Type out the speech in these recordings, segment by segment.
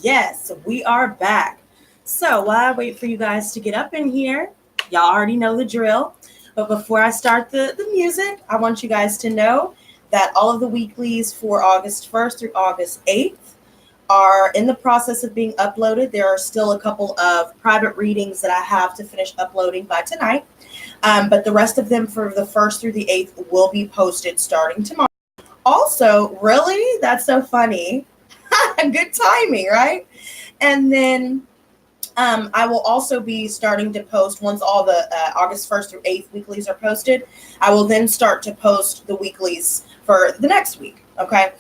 Yes, we are back. So while I wait for you guys to get up in here, y'all already know the drill. But before I start the music, I want you guys to know that all of the weeklies for August 1st through August 8th are in the process of being uploaded. There are still a couple of private readings that I have to finish uploading by tonight. But the rest of them for the 1st through the 8th will be posted starting tomorrow. Also, really? That's so funny. Good timing, right? And then I will also be starting to post once all the August 1st through 8th weeklies are posted. I will then start to post the weeklies for the next week. Okay.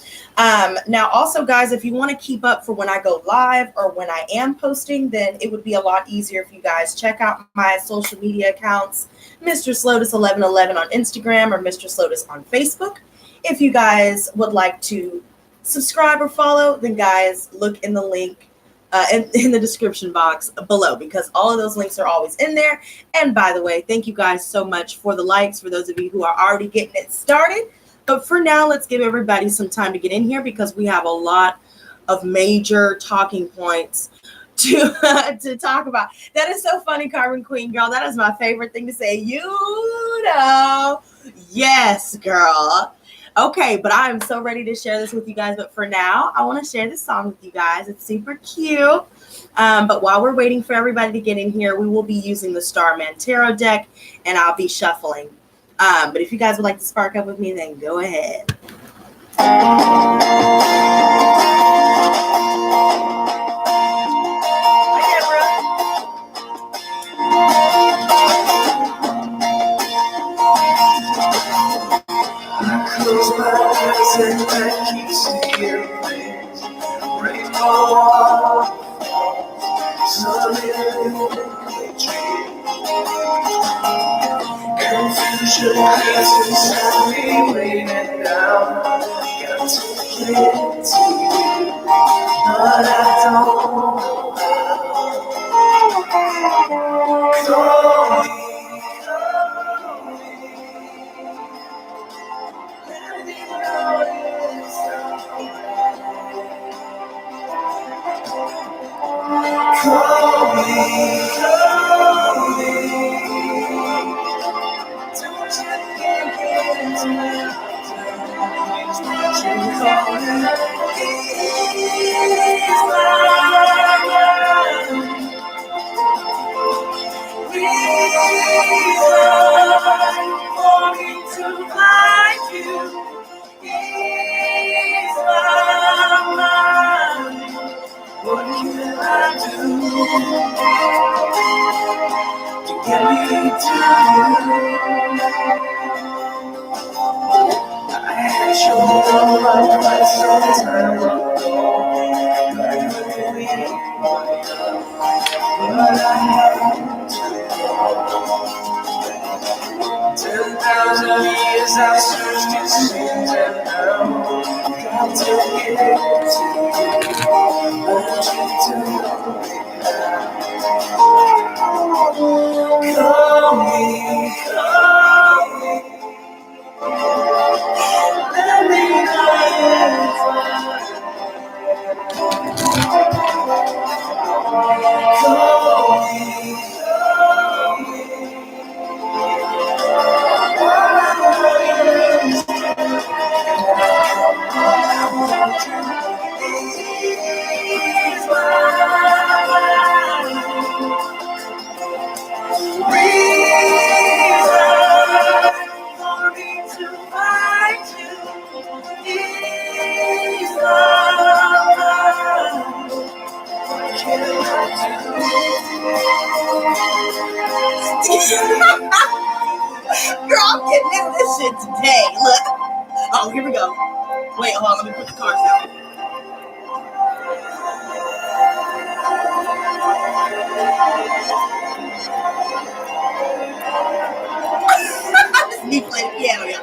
Now, also, guys, if you want to keep up for when I go live or when I am posting, then it would be a lot easier if you guys check out my social media accounts, Mistress Lotus 1111 on Instagram or Mistress Lotus on Facebook. If you guys would like to subscribe or follow, then guys, look in the link in the description box below because all of those links are always in there. And by the way, thank you guys so much for the likes for those of you who are already getting it started. But for now, let's give everybody some time to get in here because we have a lot of major talking points to talk about. That is so funny, Carmen Queen, girl. That is my favorite thing to say. You know, yes, girl. Okay, but I am so ready to share this with you guys. But for now, I want to share this song with you guys. It's super cute. But while we're waiting for everybody to get in here, we will be using the Starman Tarot deck, and I'll be shuffling. But if you guys would like to spark up with me, then go ahead. Close my eyes and I keep seeing things. Rainbow, sun in confusion has inside me raining down. Got to get to you, but I don't know how. Call me. Don't you get into my dreams? Don't you call me? Please, reason for me to find you is my mind. What can I do to get me to you? I had shown all my price some time ago. But I have to go. 10,000 years I've searched it seems and now got to get to you. Want you to know me now. Call me. Let me know it's call me. Girl, I'm getting in this shit today. Look. Oh, here we go. Wait, hold on. Let me put the cards down. Just me playing piano, yeah.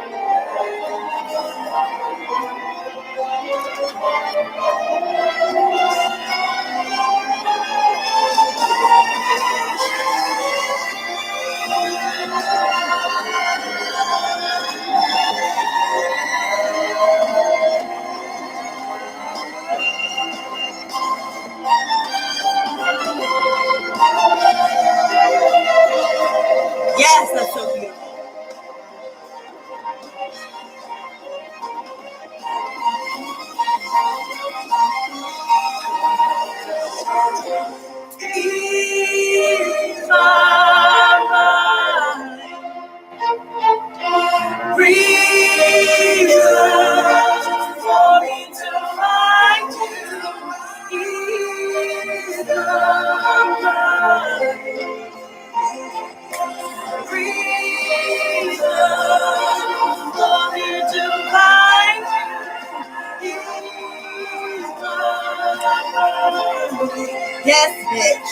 Yes, bitch.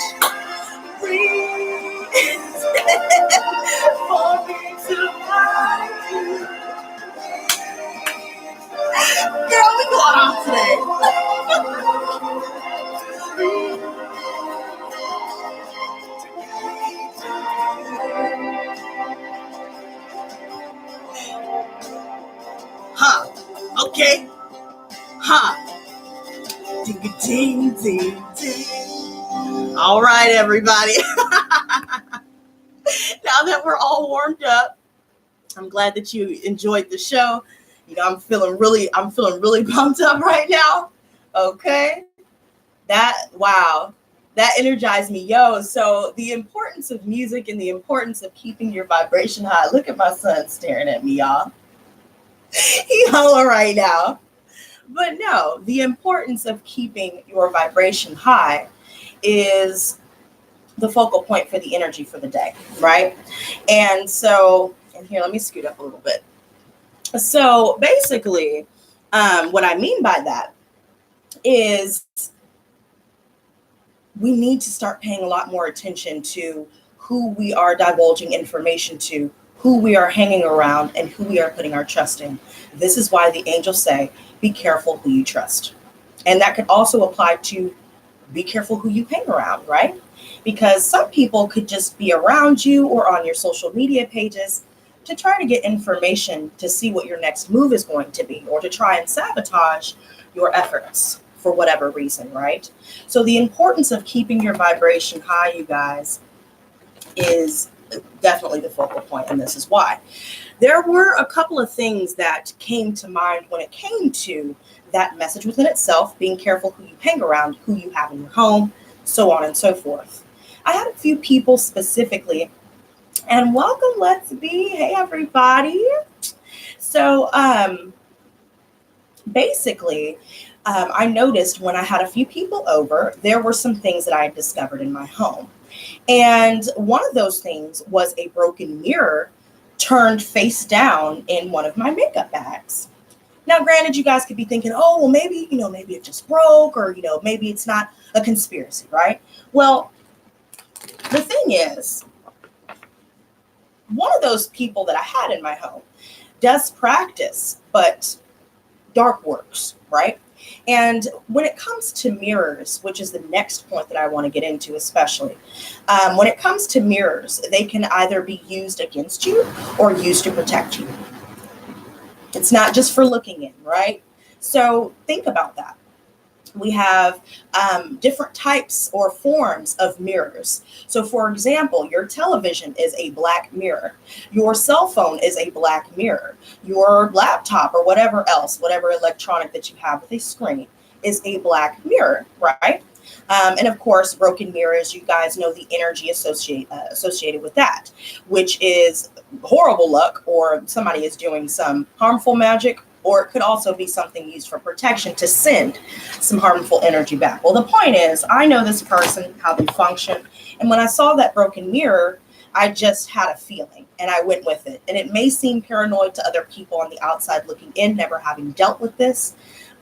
Breathe for me to find you. Girl, we going off today. Huh. Okay. Huh. Ding, ding, ding, ding. All right, everybody. Now that we're all warmed up, I'm glad that you enjoyed the show. You know, I'm feeling really pumped up right now. Okay. Wow. That energized me, yo. So the importance of music and the importance of keeping your vibration high. Look at my son staring at me, y'all. He holler right now. But no, the importance of keeping your vibration high is the focal point for the energy for the day, right? And so, and here, let me scoot up a little bit. So basically, what I mean by that is we need to start paying a lot more attention to who we are divulging information to, who we are hanging around, and who we are putting our trust in. This is why the angels say, be careful who you trust. And that could also apply to be careful who you hang around, right? Because some people could just be around you or on your social media pages to try to get information to see what your next move is going to be, or to try and sabotage your efforts for whatever reason, right? So the importance of keeping your vibration high, you guys, is definitely the focal point, and this is why. There were a couple of things that came to mind when it came to that message within itself, being careful who you hang around, who you have in your home, so on and so forth. I had a few people specifically, and welcome, Let's Be. Hey, everybody. So basically, I noticed when I had a few people over, there were some things that I had discovered in my home. And one of those things was a broken mirror turned face down in one of my makeup bags. Now, granted, you guys could be thinking, oh, well, maybe it just broke, or, maybe it's not a conspiracy, right? Well, the thing is, one of those people that I had in my home does practice, but dark works, right? And when it comes to mirrors, which is the next point that I want to get into especially, when it comes to mirrors, they can either be used against you or used to protect you. It's not just for looking in, right? So think about that. We have different types or forms of mirrors. So for example, your television is a black mirror. Your cell phone is a black mirror. Your laptop or whatever else, whatever electronic that you have with a screen is a black mirror, right? And of course, broken mirrors, you guys know the energy associated with that, which is horrible luck, or somebody is doing some harmful magic, or it could also be something used for protection to send some harmful energy back. Well, the point is, I know this person, how they function. And when I saw that broken mirror, I just had a feeling and I went with it. And it may seem paranoid to other people on the outside looking in, never having dealt with this,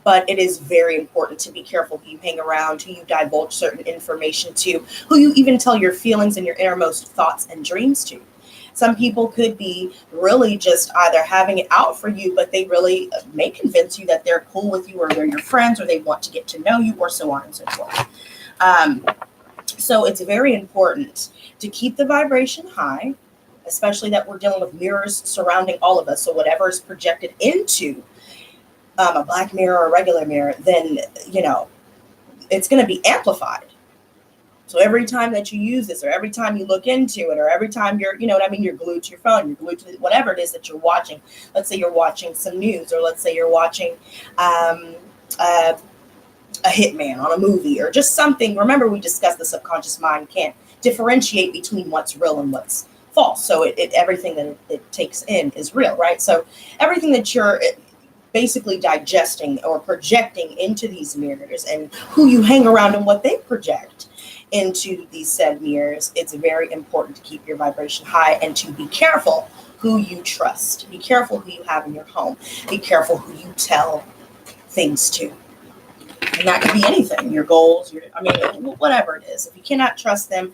but it is very important to be careful who you hang around, who you divulge certain information to, who you even tell your feelings and your innermost thoughts and dreams to. Some people could be really just either having it out for you, but they really may convince you that they're cool with you, or they're your friends, or they want to get to know you, or so on and so forth. So it's very important to keep the vibration high, especially that we're dealing with mirrors surrounding all of us. So whatever is projected into a black mirror or a regular mirror, then, it's going to be amplified. So every time that you use this, or every time you look into it, or every time you're glued to your phone, you're glued to whatever it is that you're watching. Let's say you're watching some news, or let's say you're watching a hitman on a movie, or just something. Remember, we discussed the subconscious mind can't differentiate between what's real and what's false. So everything that it takes in is real, right? So everything that you're basically digesting or projecting into these mirrors, and who you hang around and what they project into these said mirrors, it's very important to keep your vibration high and to be careful who you trust. Be careful who you have in your home. Be careful who you tell things to. And that could be anything, your goals, whatever it is. If you cannot trust them,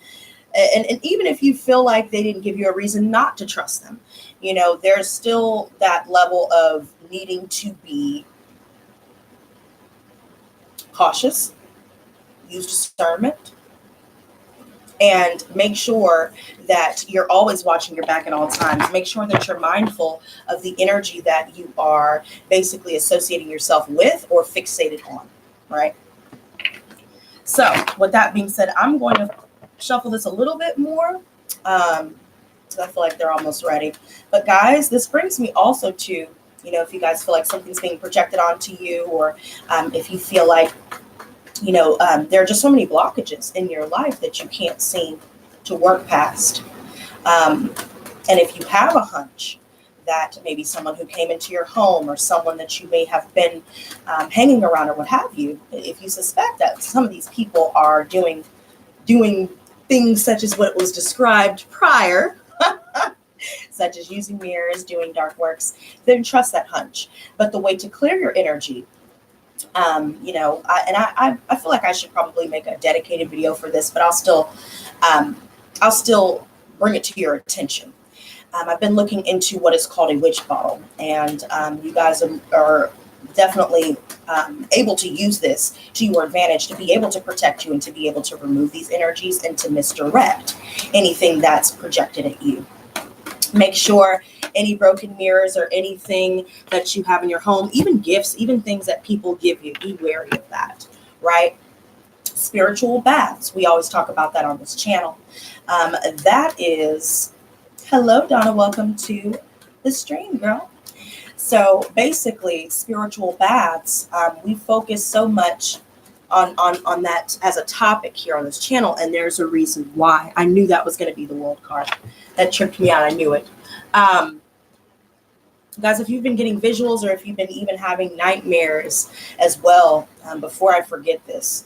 and even if you feel like they didn't give you a reason not to trust them, there's still that level of needing to be cautious, use discernment, and make sure that you're always watching your back at all times. Make sure that you're mindful of the energy that you are basically associating yourself with or fixated on, right? So with that being said, I'm going to shuffle this a little bit more. So I feel like they're almost ready. But guys, this brings me also to, if you guys feel like something's being projected onto you, or if you feel like, there are just so many blockages in your life that you can't seem to work past. And if you have a hunch that maybe someone who came into your home or someone that you may have been hanging around or what have you, if you suspect that some of these people are doing things such as what was described prior, such as using mirrors, doing dark works, then trust that hunch. But the way to clear your energy, I feel like I should probably make a dedicated video for this, but I'll still bring it to your attention. I've been looking into what is called a witch bottle, and you guys are definitely able to use this to your advantage to be able to protect you and to be able to remove these energies and to misdirect anything that's projected at you. Make sure any broken mirrors or anything that you have in your home, even gifts, even things that people give you, be wary of that, right? Spiritual baths. We always talk about that on this channel. That is, hello, Donna, welcome to the stream, girl. So basically, spiritual baths, we focus so much on that as a topic here on this channel, and there's a reason why. I knew that was going to be the world card. That tripped me out. I knew it. Guys, if you've been getting visuals or if you've been even having nightmares as well, before I forget this,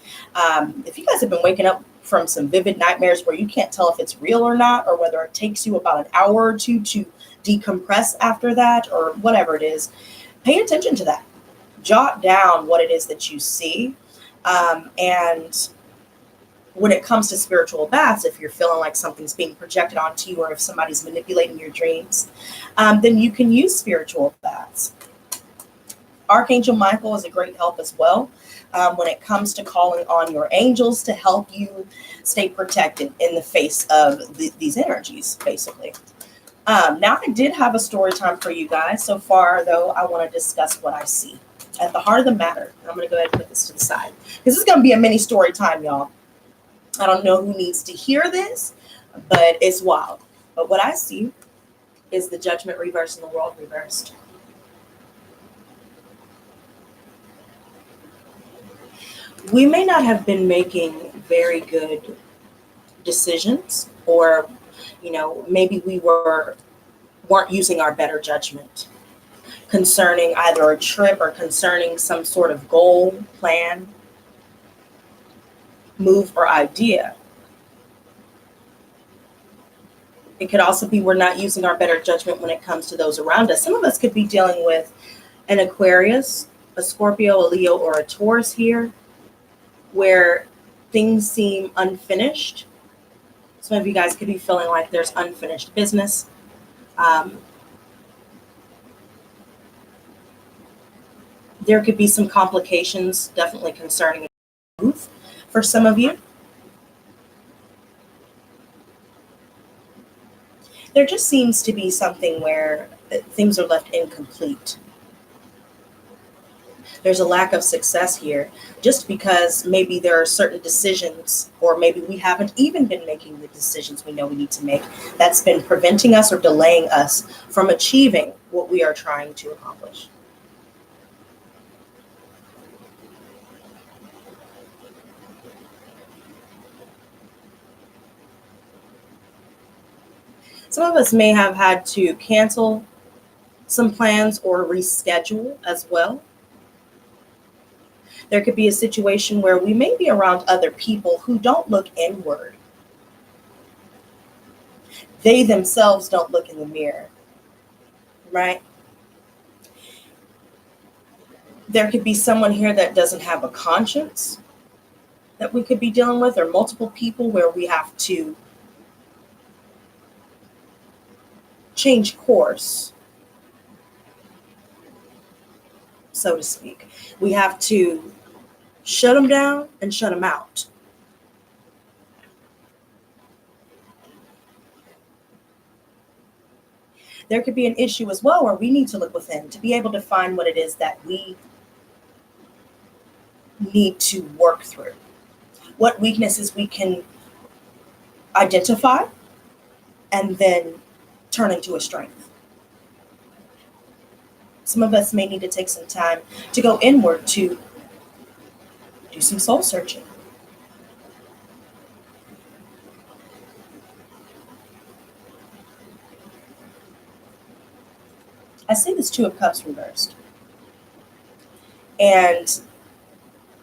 if you guys have been waking up from some vivid nightmares where you can't tell if it's real or not, or whether it takes you about an hour or two to decompress after that, or whatever it is, pay attention to that. Jot down what it is that you see. And when it comes to spiritual baths, if you're feeling like something's being projected onto you, or if somebody's manipulating your dreams, then you can use spiritual baths. Archangel Michael is a great help as well when it comes to calling on your angels to help you stay protected in the face of these energies, basically. Now, I did have a story time for you guys. So far, though, I want to discuss what I see at the heart of the matter. I'm going to go ahead and put this to the side. This is going to be a mini story time, y'all. I don't know who needs to hear this, but it's wild. But what I see is the judgment reversed and the world reversed. We may not have been making very good decisions, or, maybe we weren't using our better judgment concerning either a trip or concerning some sort of goal, plan, move, or idea. It could also be we're not using our better judgment when it comes to those around us. Some of us could be dealing with an Aquarius, a Scorpio, a Leo, or a Taurus here, where things seem unfinished. Some of you guys could be feeling like there's unfinished business. There could be some complications, definitely concerning a move for some of you. There just seems to be something where things are left incomplete. There's a lack of success here just because maybe there are certain decisions, or maybe we haven't even been making the decisions we know we need to make, that's been preventing us or delaying us from achieving what we are trying to accomplish. Some of us may have had to cancel some plans or reschedule as well. There could be a situation where we may be around other people who don't look inward. They themselves don't look in the mirror, right? There could be someone here that doesn't have a conscience that we could be dealing with, or multiple people where we have to change course, so to speak. We have to shut them down and shut them out. There could be an issue as well where we need to look within to be able to find what it is that we need to work through. What weaknesses we can identify and then turn into a strength. Some of us may need to take some time to go inward to do some soul searching. I see this Two of Cups reversed. And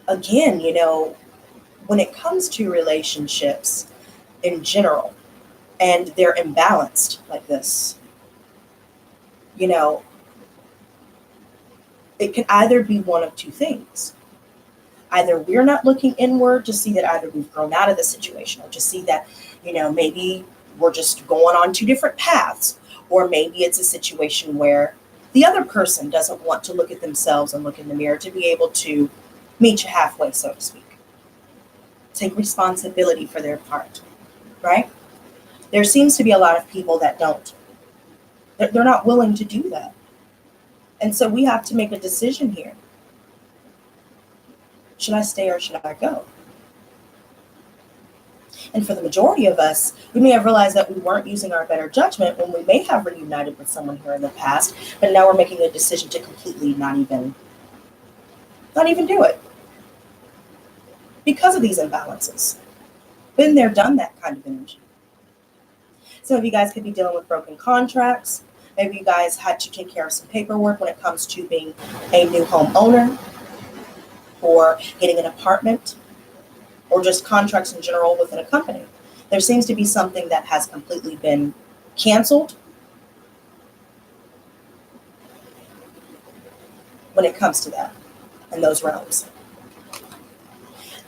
again, when it comes to relationships in general, and they're imbalanced like this, it can either be one of two things. Either we're not looking inward to see that either we've grown out of the situation, or to see that, maybe we're just going on two different paths, or maybe it's a situation where the other person doesn't want to look at themselves and look in the mirror to be able to meet you halfway, so to speak. Take responsibility for their part, right? There seems to be a lot of people that don't. They're not willing to do that. And so we have to make a decision here. Should I stay or should I go? And for the majority of us, we may have realized that we weren't using our better judgment when we may have reunited with someone here in the past, but now we're making a decision to completely not even do it because of these imbalances. Been there, done that kind of energy. Some of you guys could be dealing with broken contracts. Maybe you guys had to take care of some paperwork when it comes to being a new home owner, or getting an apartment, or just contracts in general within a company. There seems to be something that has completely been canceled when it comes to that in those realms.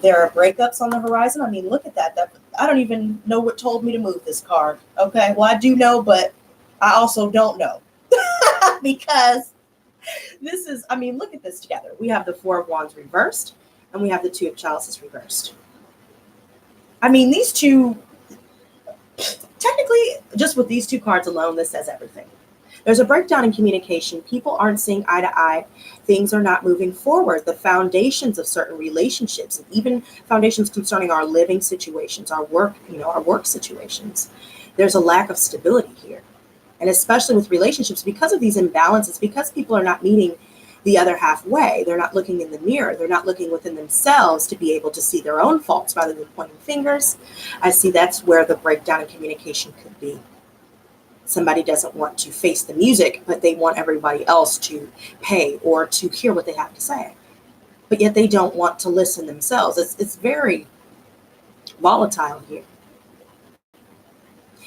There are breakups on the horizon. I mean, look at that. I don't even know what told me to move this card. Okay, well, I do know, but I also don't know. Because this is, look at this together. We have the Four of Wands reversed, and we have the Two of Chalices reversed. These two, technically, just with these two cards alone, this says everything. There's a breakdown in communication. People aren't seeing eye to eye. Things are not moving forward. The foundations of certain relationships, and even foundations concerning our living situations, our work situations. There's a lack of stability here. And especially with relationships, because of these imbalances, because people are not meeting the other halfway, they're not looking in the mirror, they're not looking within themselves to be able to see their own faults rather than pointing fingers. I see that's where the breakdown in communication could be. Somebody doesn't want to face the music, but they want everybody else to pay or to hear what they have to say. But yet they don't want to listen themselves. It's very volatile here.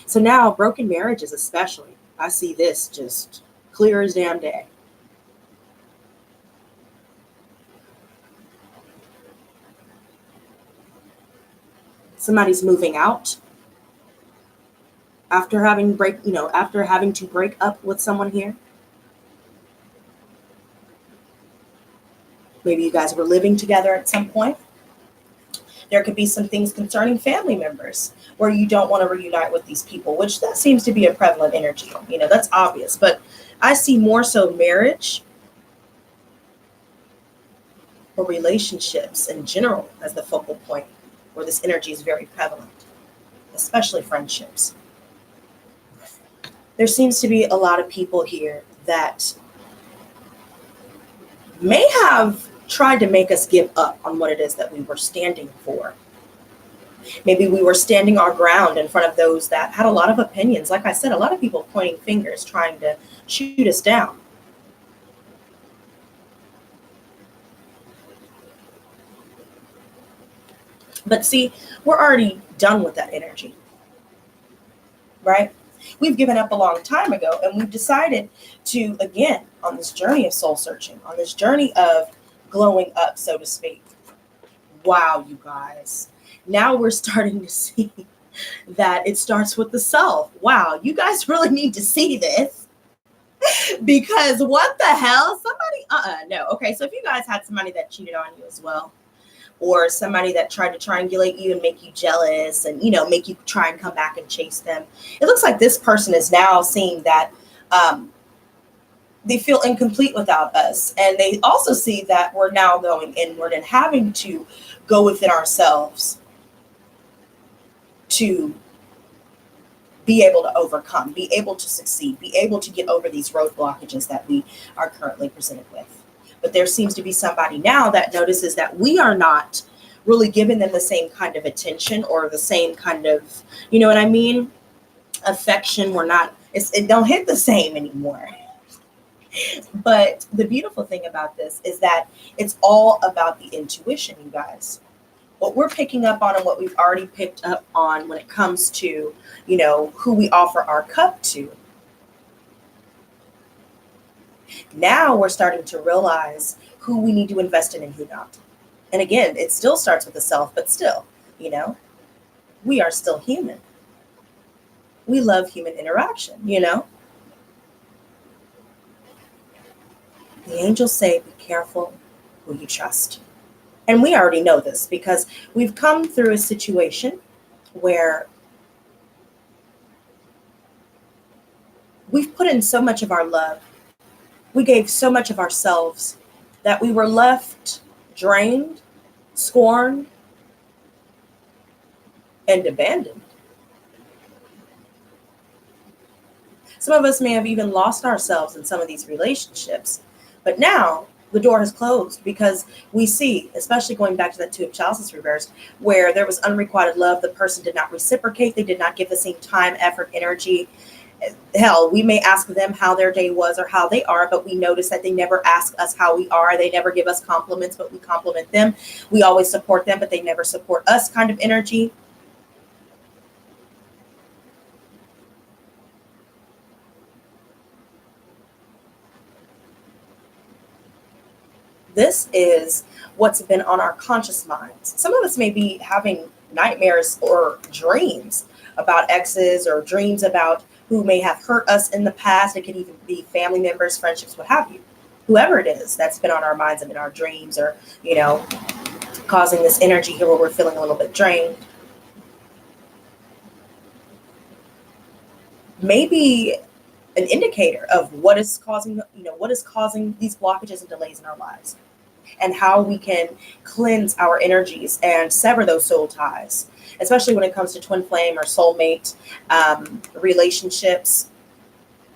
So now broken marriages especially, I see this just clear as damn day. Somebody's moving out after having to break up with someone here. Maybe you guys were living together at some point. There could be some things concerning family members where you don't want to reunite with these people, which that seems to be a prevalent energy. That's obvious. But I see more so marriage or relationships in general as the focal point where this energy is very prevalent, especially friendships. There seems to be a lot of people here that may have tried to make us give up on what it is that we were standing for. Maybe we were standing our ground in front of those that had a lot of opinions. Like I said, a lot of people pointing fingers, trying to shoot us down. But see, we're already done with that energy, right? We've given up a long time ago, and we've decided to, again, on this journey of soul searching, on this journey of glowing up, so to speak. Wow, you guys. Now we're starting to see that it starts with the self. Wow, you guys really need to see this because what the hell? No. Okay, so if you guys had somebody that cheated on you as well, or somebody that tried to triangulate you and make you jealous and, make you try and come back and chase them, it looks like this person is now seeing that they feel incomplete without us. And they also see that we're now going inward and having to go within ourselves to be able to overcome, be able to succeed, be able to get over these road blockages that we are currently presented with. But there seems to be somebody now that notices that we are not really giving them the same kind of attention or the same kind of, you know what I mean? Affection. We're not, it don't hit the same anymore. But the beautiful thing about this is that it's all about the intuition, you guys. What we're picking up on and what we've already picked up on when it comes to, who we offer our cup to. Now we're starting to realize who we need to invest in and who not. And again, it still starts with the self, but still, we are still human. We love human interaction, The angels say, be careful who you trust. And we already know this because we've come through a situation where we've put in so much of our love. We gave so much of ourselves that we were left drained, scorned, and abandoned. Some of us may have even lost ourselves in some of these relationships. But now the door has closed because we see, especially going back to that Two of Chalices reversed, where there was unrequited love. The person did not reciprocate. They did not give the same time, effort, energy. Hell, we may ask them how their day was or how they are, but we notice that they never ask us how we are. They never give us compliments, but we compliment them. We always support them, but they never support us kind of energy. This is what's been on our conscious minds. Some of us may be having nightmares or dreams about exes or dreams about who may have hurt us in the past. It could even be family members, friendships, what have you. Whoever it is that's been on our minds and in our dreams or, causing this energy here where we're feeling a little bit drained. Maybe an indicator of what is causing these blockages and delays in our lives, and how we can cleanse our energies and sever those soul ties, especially when it comes to twin flame or soulmate relationships.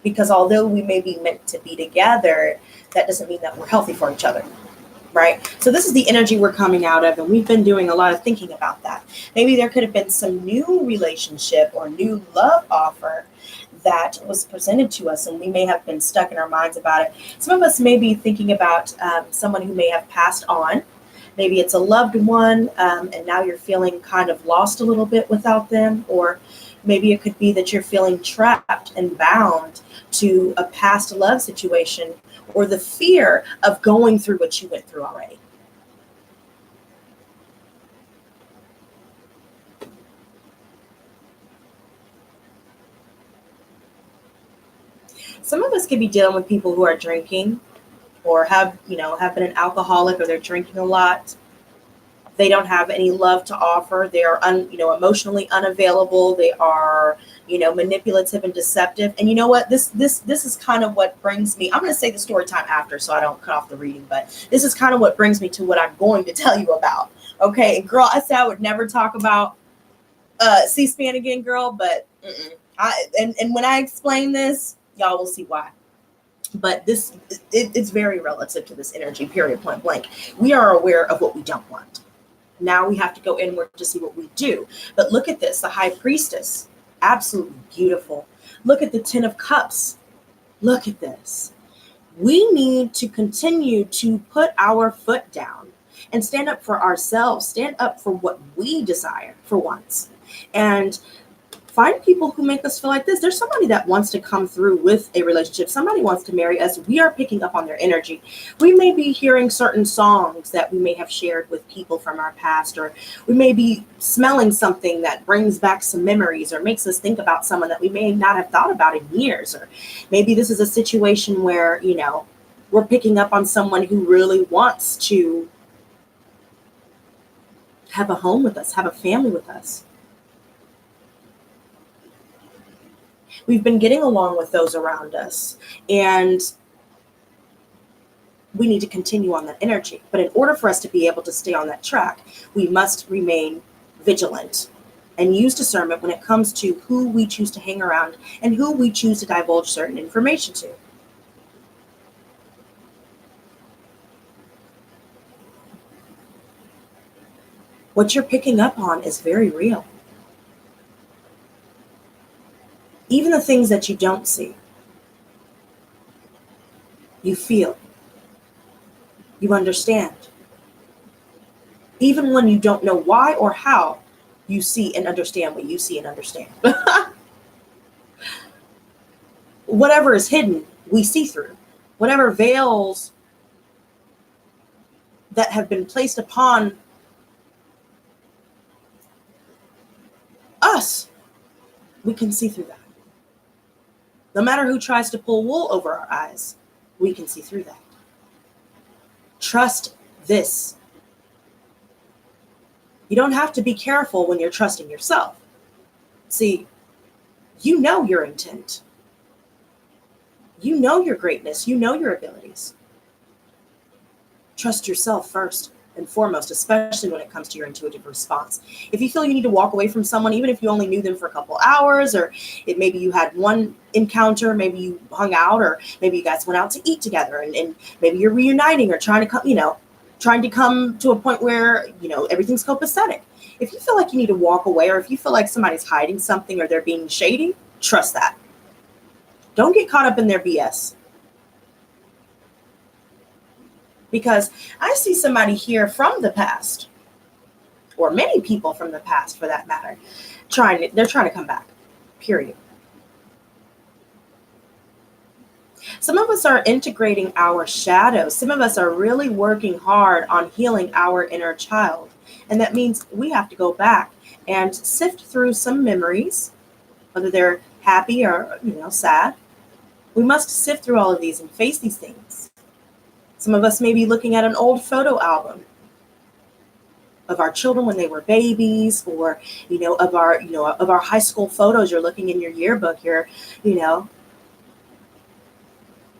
Because although we may be meant to be together, that doesn't mean that we're healthy for each other, right? So this is the energy we're coming out of, and we've been doing a lot of thinking about that. Maybe there could have been some new relationship or new love offer that was presented to us, and we may have been stuck in our minds about it. Some of us may be thinking about someone who may have passed on. Maybe it's a loved one, and now you're feeling kind of lost a little bit without them. Or maybe it could be that you're feeling trapped and bound to a past love situation, or the fear of going through what you went through already. Some of us could be dealing with people who are drinking or have been an alcoholic, or they're drinking a lot. They don't have any love to offer. They are emotionally unavailable. They are, manipulative and deceptive. And you know what? This is kind of what brings me, I'm going to say the story time after so I don't cut off the reading, but this is kind of what brings me to what I'm going to tell you about. Okay, girl, I said I would never talk about C-SPAN again, girl, but and when I explain this, y'all will see why. But it's very relative to this energy, period, point blank. We are aware of what we don't want. Now we have to go inward to see what we do. But look at this, the High Priestess, absolutely beautiful. Look at the Ten of Cups. Look at this. We need to continue to put our foot down and stand up for ourselves, stand up for what we desire for once. And find people who make us feel like this. There's somebody that wants to come through with a relationship. Somebody wants to marry us. We are picking up on their energy. We may be hearing certain songs that we may have shared with people from our past, or we may be smelling something that brings back some memories or makes us think about someone that we may not have thought about in years. Or maybe this is a situation where, you know, we're picking up on someone who really wants to have a home with us, have a family with us. We've been getting along with those around us, and we need to continue on that energy. But in order for us to be able to stay on that track, we must remain vigilant and use discernment when it comes to who we choose to hang around and who we choose to divulge certain information to. What you're picking up on is very real. Even the things that you don't see, you feel, you understand. Even when you don't know why or how, you see and understand what you see and understand. Whatever is hidden, we see through. Whatever veils that have been placed upon us, we can see through that. No matter who tries to pull wool over our eyes, we can see through that. Trust this. You don't have to be careful when you're trusting yourself. See, you know your intent. You know your greatness. You know your abilities. Trust yourself first and foremost, especially when it comes to your intuitive response. If you feel you need to walk away from someone, even if you only knew them for a couple hours, or maybe you had one encounter, maybe you hung out, or maybe you guys went out to eat together, and maybe you're reuniting or trying to come to a point where, everything's copacetic. If you feel like you need to walk away, or if you feel like somebody's hiding something or they're being shady, trust that. Don't get caught up in their BS. Because I see somebody here from the past, or many people from the past for that matter, they're trying to come back, period. Some of us are integrating our shadows. Some of us are really working hard on healing our inner child. And that means we have to go back and sift through some memories, whether they're happy or, sad. We must sift through all of these and face these things. Some of us may be looking at an old photo album of our children when they were babies, or, of our high school photos. You're looking in your yearbook. You're,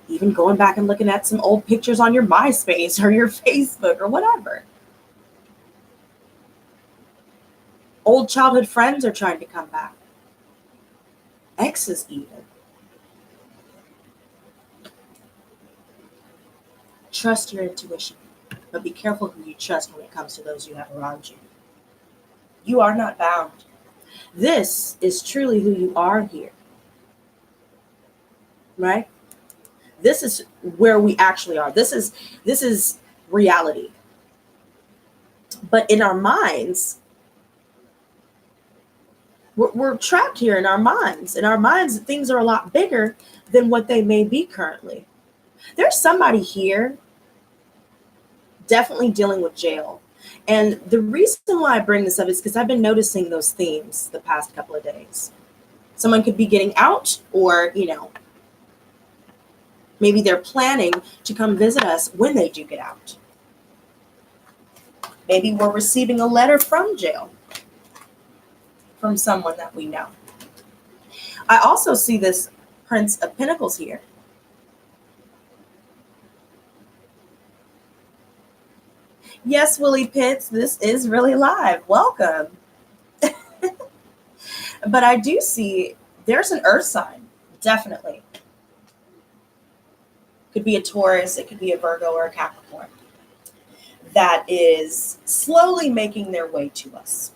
even going back and looking at some old pictures on your MySpace or your Facebook or whatever. Old childhood friends are trying to come back. Exes even. Trust your intuition, but be careful who you trust when it comes to those you have around you. You are not bound. This is truly who you are here, right? This is where we actually are. This is reality. But in our minds, we're trapped here in our minds. In our minds, things are a lot bigger than what they may be currently. There's somebody here definitely dealing with jail. And the reason why I bring this up is because I've been noticing those themes the past couple of days. Someone could be getting out, or, maybe they're planning to come visit us when they do get out. Maybe we're receiving a letter from jail from someone that we know. I also see this Prince of Pentacles here. Yes, Willie Pitts, this is really live. Welcome. But I do see there's an earth sign, definitely. Could be a Taurus, it could be a Virgo or a Capricorn, that is slowly making their way to us.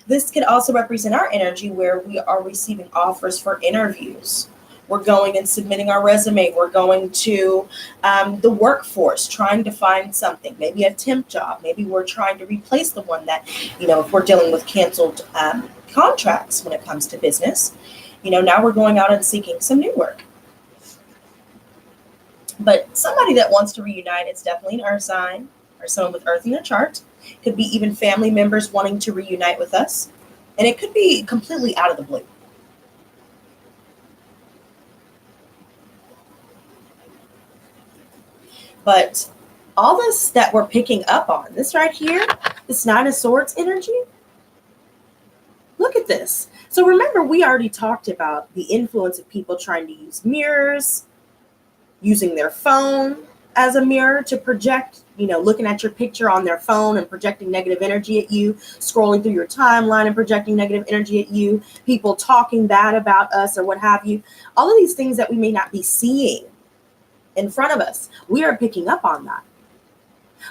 This could also represent our energy where we are receiving offers for interviews. We're going and submitting our resume. We're going to the workforce, trying to find something, maybe a temp job. Maybe we're trying to replace the one that, if we're dealing with canceled contracts when it comes to business. Now we're going out and seeking some new work. But somebody that wants to reunite, it's definitely an earth sign or someone with earth in their chart. Could be even family members wanting to reunite with us. And it could be completely out of the blue. But all this that we're picking up on, this right here, this Nine of Swords energy, look at this. So remember, we already talked about the influence of people trying to use mirrors, using their phone as a mirror to project, looking at your picture on their phone and projecting negative energy at you, scrolling through your timeline and projecting negative energy at you, people talking bad about us or what have you. All of these things that we may not be seeing in front of us, we are picking up on that.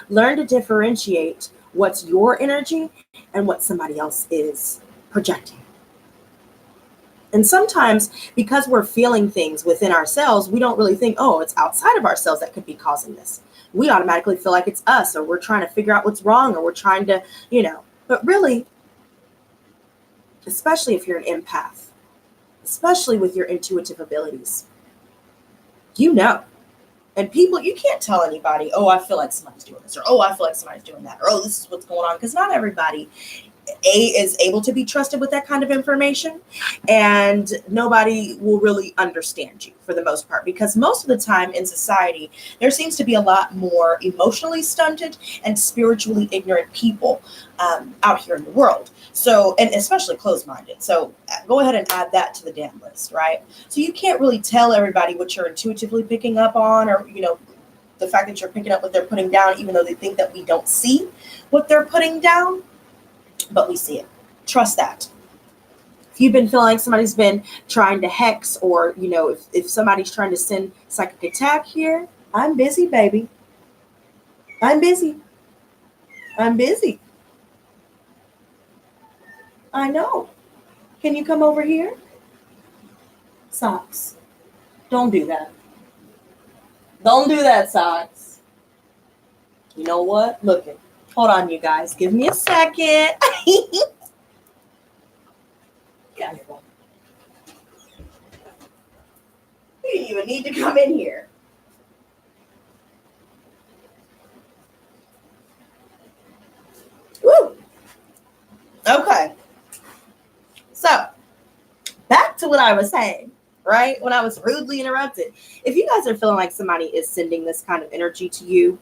Learn to differentiate what's your energy and what somebody else is projecting. And sometimes because we're feeling things within ourselves, we don't really think, oh, it's outside of ourselves that could be causing this. We automatically feel like it's us, or we're trying to figure out what's wrong, or we're trying to, but really, especially if you're an empath, especially with your intuitive abilities, and people, you can't tell anybody, oh, I feel like somebody's doing this, or oh, I feel like somebody's doing that, or oh, this is what's going on, because not everybody is able to be trusted with that kind of information, and nobody will really understand you for the most part, because most of the time in society there seems to be a lot more emotionally stunted and spiritually ignorant people out here in the world. So, and especially closed-minded. So go ahead and add that to the damn list, right? So you can't really tell everybody what you're intuitively picking up on, or the fact that you're picking up what they're putting down, even though they think that we don't see what they're putting down. But we see it. Trust that. If you've been feeling like somebody's been trying to hex, or, if somebody's trying to send psychic attack here, I'm busy, baby. I'm busy. I'm busy. I know. Can you come over here? Socks. Don't do that. Don't do that, Socks. You know what? Look it. Hold on, you guys. Give me a second. Yeah. You didn't even need to come in here. Woo. Okay. So, back to what I was saying, right? When I was rudely interrupted. If you guys are feeling like somebody is sending this kind of energy to you,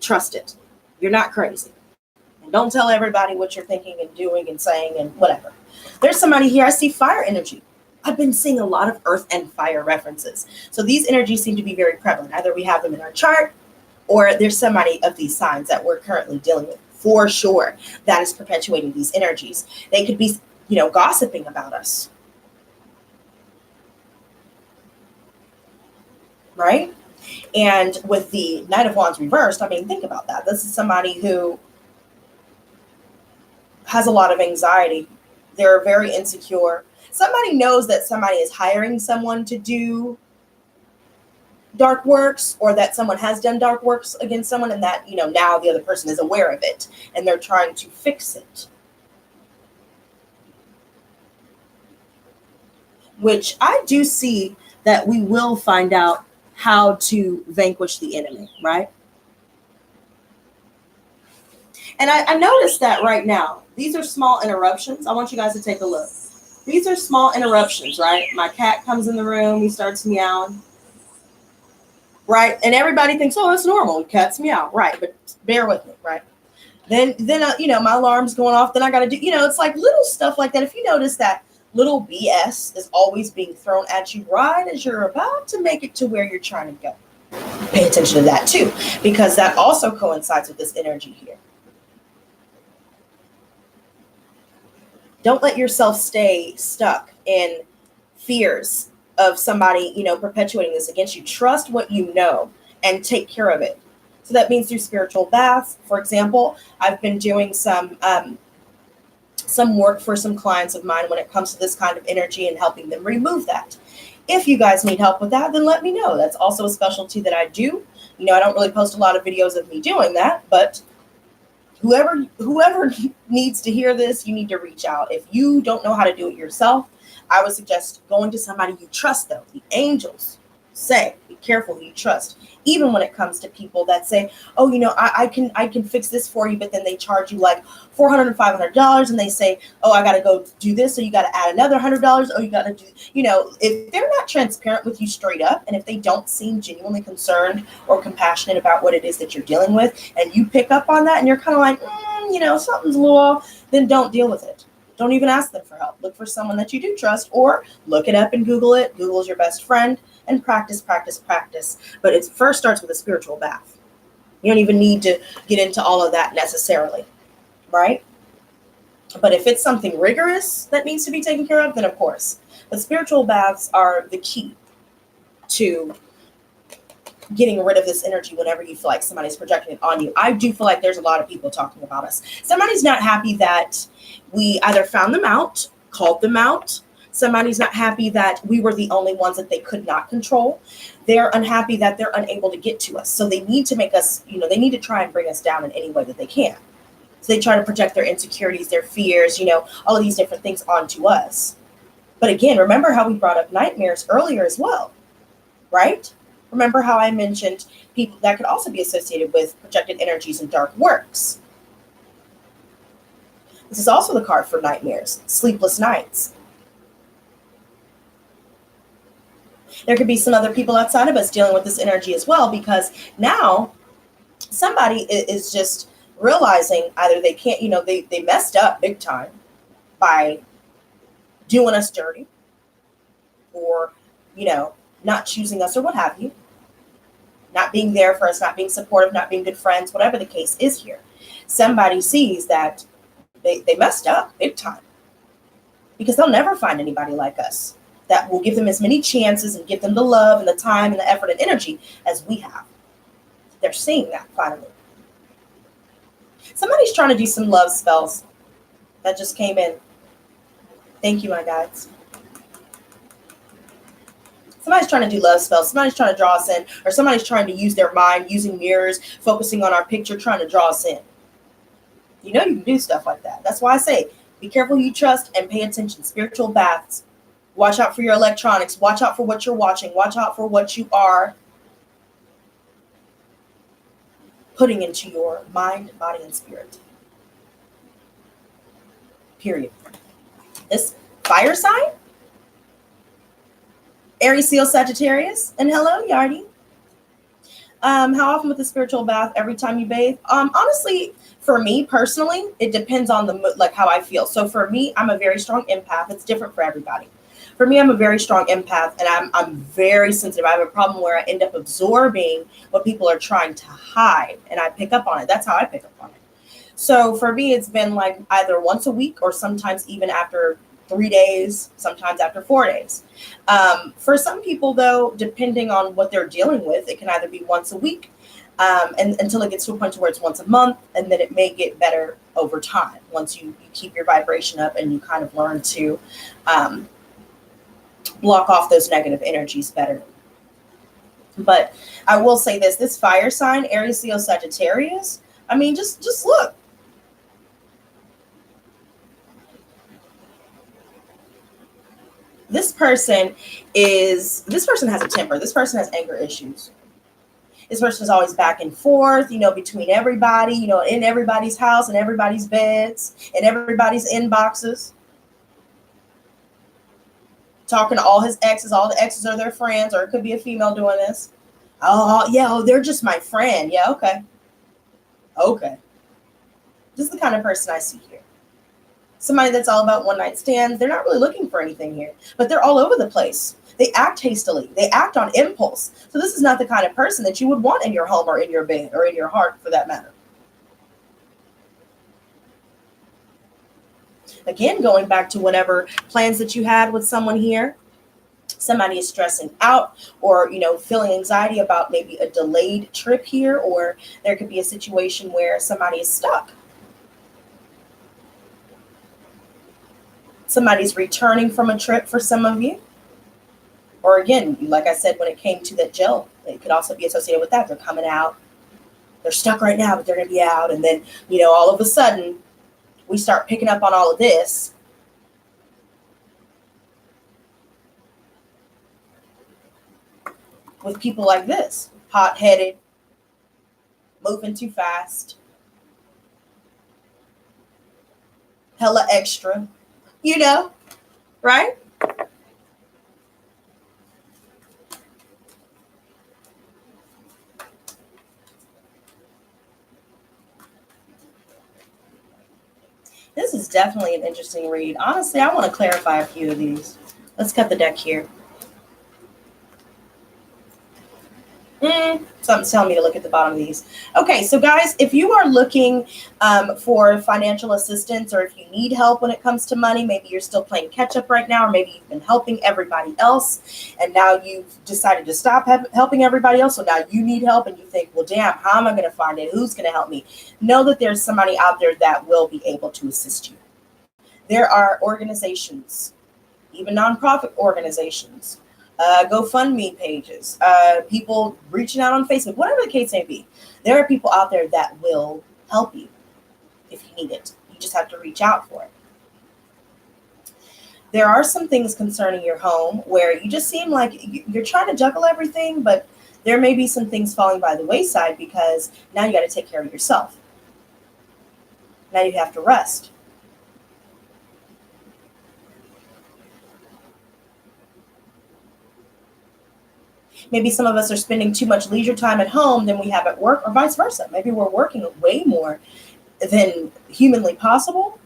trust it. You're not crazy. And don't tell everybody what you're thinking and doing and saying and whatever. There's somebody here. I see fire energy. I've been seeing a lot of earth and fire references. So these energies seem to be very prevalent. Either we have them in our chart, or there's somebody of these signs that we're currently dealing with. For sure, that is perpetuating these energies. They could be, gossiping about us. Right? And with the Knight of Wands reversed, think about that. This is somebody who has a lot of anxiety. They're very insecure. Somebody knows that somebody is hiring someone to do dark works, or that someone has done dark works against someone, and that, now the other person is aware of it and they're trying to fix it. Which I do see that we will find out how to vanquish the enemy, right? And I noticed that right now, these are small interruptions. I want you guys to take a look. These are small interruptions, right? My cat comes in the room, he starts meowing, right? And everybody thinks, oh, it's normal, cats meow, right? But bear with me, right? Then my alarm's going off, then I got to do, it's like little stuff like that. If you notice that little BS is always being thrown at you right as you're about to make it to where you're trying to go. Pay attention to that too, because that also coincides with this energy here. Don't let yourself stay stuck in fears of somebody, perpetuating this against you. Trust what you know and take care of it. So that means through spiritual baths. For example, I've been doing some work for some clients of mine when it comes to this kind of energy and helping them remove that. If you guys need help with that, then let me know. That's also a specialty that I do. I don't really post a lot of videos of me doing that, but Whoever needs to hear this, you need to reach out. If you don't know how to do it yourself, I would suggest going to somebody you trust, though. The angels say, be careful who you trust. Even when it comes to people that say, oh, I can fix this for you, but then they charge you like $400 and $500, and they say, oh, I got to go do this, so you got to add another $100. Oh, you got to do, if they're not transparent with you straight up, and if they don't seem genuinely concerned or compassionate about what it is that you're dealing with, and you pick up on that, and you're kind of like, something's a little off, then don't deal with it. Don't even ask them for help. Look for someone that you do trust, or look it up and Google it. Google's your best friend, and practice. But it first starts with a spiritual bath. You don't even need to get into all of that necessarily, right? But if it's something rigorous that needs to be taken care of, then of course. But spiritual baths are the key to getting rid of this energy whenever you feel like somebody's projecting it on you. I do feel like there's a lot of people talking about us. Somebody's not happy that we either found them out, called them out. Somebody's not happy that we were the only ones that they could not control. They're unhappy that they're unable to get to us. So they need to make us, they need to try and bring us down in any way that they can. So they try to project their insecurities, their fears, all of these different things onto us. But again, remember how we brought up nightmares earlier as well, right? Remember how I mentioned people that could also be associated with projected energies and dark works. This is also the card for nightmares, sleepless nights. There could be some other people outside of us dealing with this energy as well, because now somebody is just realizing either they can't, they messed up big time by doing us dirty, or, not choosing us or what have you, not being there for us, not being supportive, not being good friends, whatever the case is here. Somebody sees that they messed up big time, because they'll never find anybody like us that will give them as many chances and give them the love and the time and the effort and energy as we have. They're seeing that finally. Somebody's trying to do some love spells that just came in. Thank you, my guides. Somebody's trying to do love spells. Somebody's trying to draw us in, or somebody's trying to use their mind, using mirrors, focusing on our picture, trying to draw us in. You can do stuff like that. That's why I say, be careful who you trust and pay attention. Spiritual baths. Watch out for your electronics. Watch out for what you're watching. Watch out for what you are putting into your mind, body, and spirit. Period. This fire sign, Aries, Seal, Sagittarius, and hello, Yardi. How often with the spiritual bath? Every time you bathe? Honestly, for me personally, it depends on the mood, like how I feel. So for me, I'm a very strong empath. It's different for everybody. For me, I'm a very strong empath, and I'm very sensitive. I have a problem where I end up absorbing what people are trying to hide, and I pick up on it. That's how I pick up on it. So for me, it's been like either once a week, or sometimes even after 3 days, sometimes after 4 days. For some people, though, depending on what they're dealing with, it can either be once a week, and until it gets to a point where it's once a month, and then it may get better over time once you keep your vibration up and you kind of learn to block off those negative energies better. But I will say this fire sign, Aries, Leo, Sagittarius, I mean, just look. This person has a temper. This person has anger issues. This person is always back and forth, between everybody, in everybody's house, in everybody's beds, in everybody's inboxes. Talking to all his exes. All the exes are their friends, or it could be a female doing this. Oh, yeah, they're just my friend. Yeah, okay. Okay. This is the kind of person I see here. Somebody that's all about one-night stands. They're not really looking for anything here, but they're all over the place. They act hastily. They act on impulse. So this is not the kind of person that you would want in your home or in your bed or in your heart, for that matter. Again, going back to whatever plans that you had with someone here, somebody is stressing out, or, feeling anxiety about maybe a delayed trip here, or there could be a situation where somebody is stuck. Somebody's returning from a trip for some of you. Or again, like I said, when it came to that gel, it could also be associated with that. They're coming out. they're stuck right now, but they're going to be out. And then, all of a sudden we start picking up on all of this. With people like this, hot-headed, moving too fast, hella extra, right? This is definitely an interesting read. Honestly, I want to clarify a few of these. Let's cut the deck here. Something's telling me to look at the bottom of these. Okay, so guys, if you are looking for financial assistance, or if you need help when it comes to money, maybe you're still playing catch up right now, or maybe you've been helping everybody else and now you've decided to stop helping everybody else. So now you need help and you think, well, damn, how am I going to find it? Who's going to help me? Know that there's somebody out there that will be able to assist you. There are organizations, even nonprofit organizations, GoFundMe pages, people reaching out on Facebook, whatever the case may be. There are people out there that will help you if you need it. You just have to reach out for it. There are some things concerning your home where you just seem like you're trying to juggle everything, but there may be some things falling by the wayside because now you got to take care of yourself. Now you have to rest. Maybe some of us are spending too much leisure time at home than we have at work, or vice versa. Maybe we're working way more than humanly possible,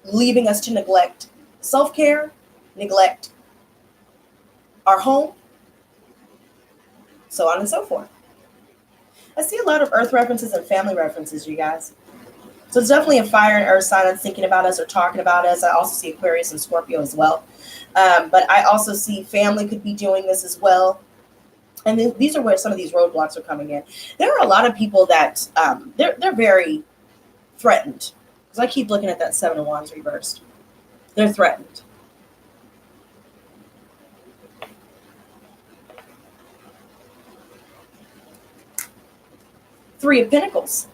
leaving us to neglect self-care, neglect our home, so on and so forth. I see a lot of earth references and family references, you guys. So it's definitely a fire and earth sign that's thinking about us or talking about us. I also see Aquarius and Scorpio as well. But I also see family could be doing this as well. And these are where some of these roadblocks are coming in. There are a lot of people that they're very threatened. Because I keep looking at that Seven of Wands reversed. They're threatened. Three of Pentacles.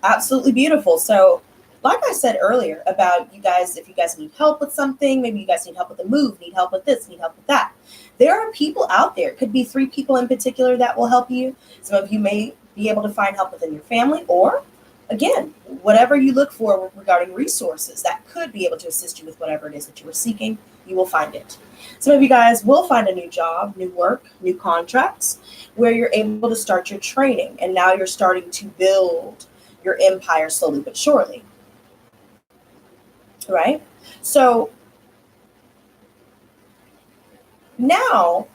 Absolutely beautiful. So, like I said earlier about you guys, if you guys need help with something, maybe you guys need help with a move, need help with this, need help with that. There are people out there, it could be 3 people in particular that will help you. Some of you may be able to find help within your family, or again, whatever you look for regarding resources that could be able to assist you with whatever it is that you are seeking, you will find it. Some of you guys will find a new job, new work, new contracts, where you're able to start your training, and now you're starting to build your empire slowly but surely. Right? So now,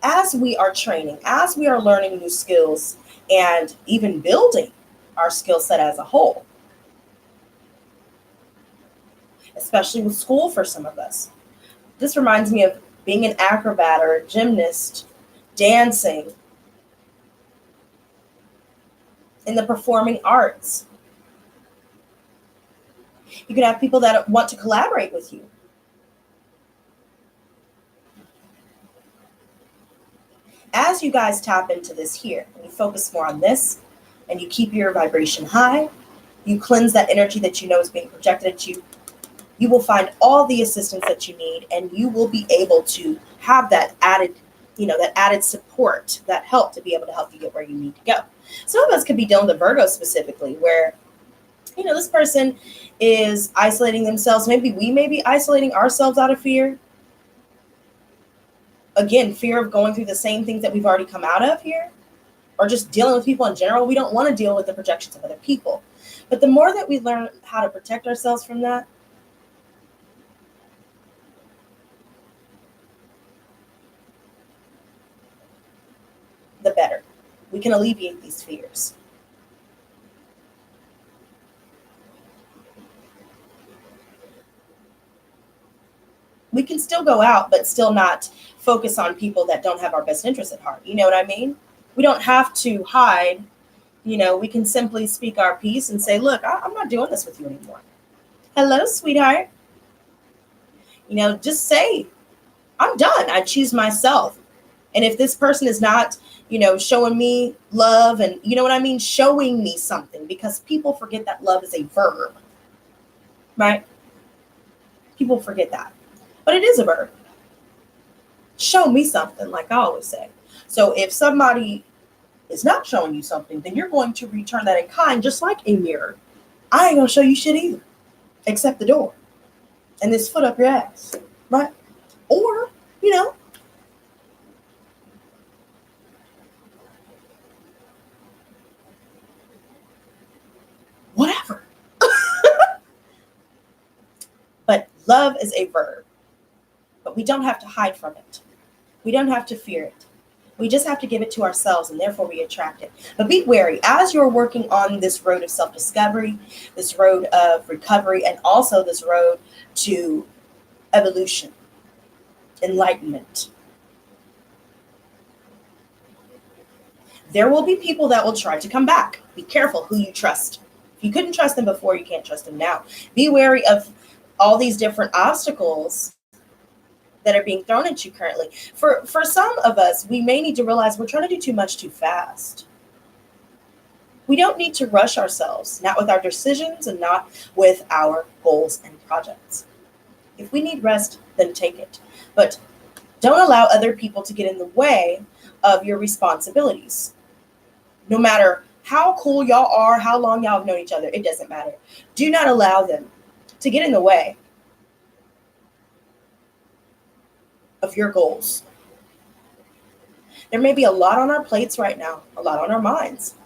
as we are training, as we are learning new skills, and even building our skill set as a whole, especially with school for some of us, this reminds me of being an acrobat or a gymnast, dancing, in the performing arts. You can have people that want to collaborate with you. As you guys tap into this here, and you focus more on this, and you keep your vibration high, you cleanse that energy that you know is being projected at you, you will find all the assistance that you need, and you will be able to have that added, that added support, that help to be able to help you get where you need to go. Some of us could be dealing with Virgo specifically, where this person is isolating themselves. Maybe we may be isolating ourselves out of fear. Again, fear of going through the same things that we've already come out of here, or just dealing with people in general. We don't want to deal with the projections of other people. But the more that we learn how to protect ourselves from that, the better. We can alleviate these fears. We can still go out, but still not focus on people that don't have our best interests at heart. You know what I mean? We don't have to hide. We can simply speak our piece and say, look, I'm not doing this with you anymore. Hello, sweetheart. Just say, I'm done. I choose myself. And if this person is not, showing me love and, you know what I mean, showing me something, because people forget that love is a verb, right? People forget that. But it is a verb. Show me something, like I always say. So if somebody is not showing you something, then you're going to return that in kind, just like a mirror. I ain't going to show you shit either, except the door and this foot up your ass, right? Or, whatever. But love is a verb, but we don't have to hide from it. We don't have to fear it. We just have to give it to ourselves, and therefore we attract it. But be wary as you're working on this road of self-discovery, this road of recovery, and also this road to evolution, enlightenment. There will be people that will try to come back. Be careful who you trust. If you couldn't trust them before, you can't trust them now. Be wary of all these different obstacles that are being thrown at you currently. For some of us, we may need to realize we're trying to do too much too fast. We don't need to rush ourselves, not with our decisions and not with our goals and projects. If we need rest, then take it. But don't allow other people to get in the way of your responsibilities. No matter how cool y'all are, how long y'all have known each other, it doesn't matter. Do not allow them to get in the way of your goals. There may be a lot on our plates right now, a lot on our minds.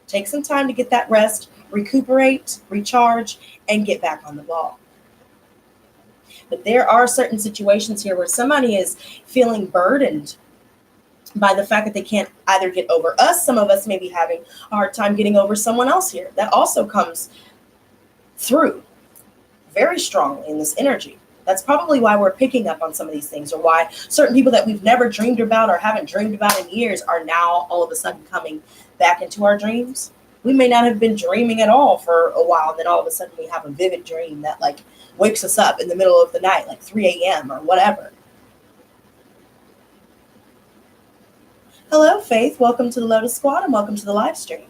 Take some time to get that rest, recuperate, recharge, and get back on the ball. But there are certain situations here where somebody is feeling burdened by the fact that they can't either get over us. Some of us may be having a hard time getting over someone else here. That also comes through very strongly in this energy. That's probably why we're picking up on some of these things, or why certain people that we've never dreamed about or haven't dreamed about in years are now all of a sudden coming back into our dreams. We may not have been dreaming at all for a while, and then all of a sudden we have a vivid dream that like wakes us up in the middle of the night, like 3 a.m. or whatever. Hello, Faith. Welcome to the Lotus Squad and welcome to the live stream.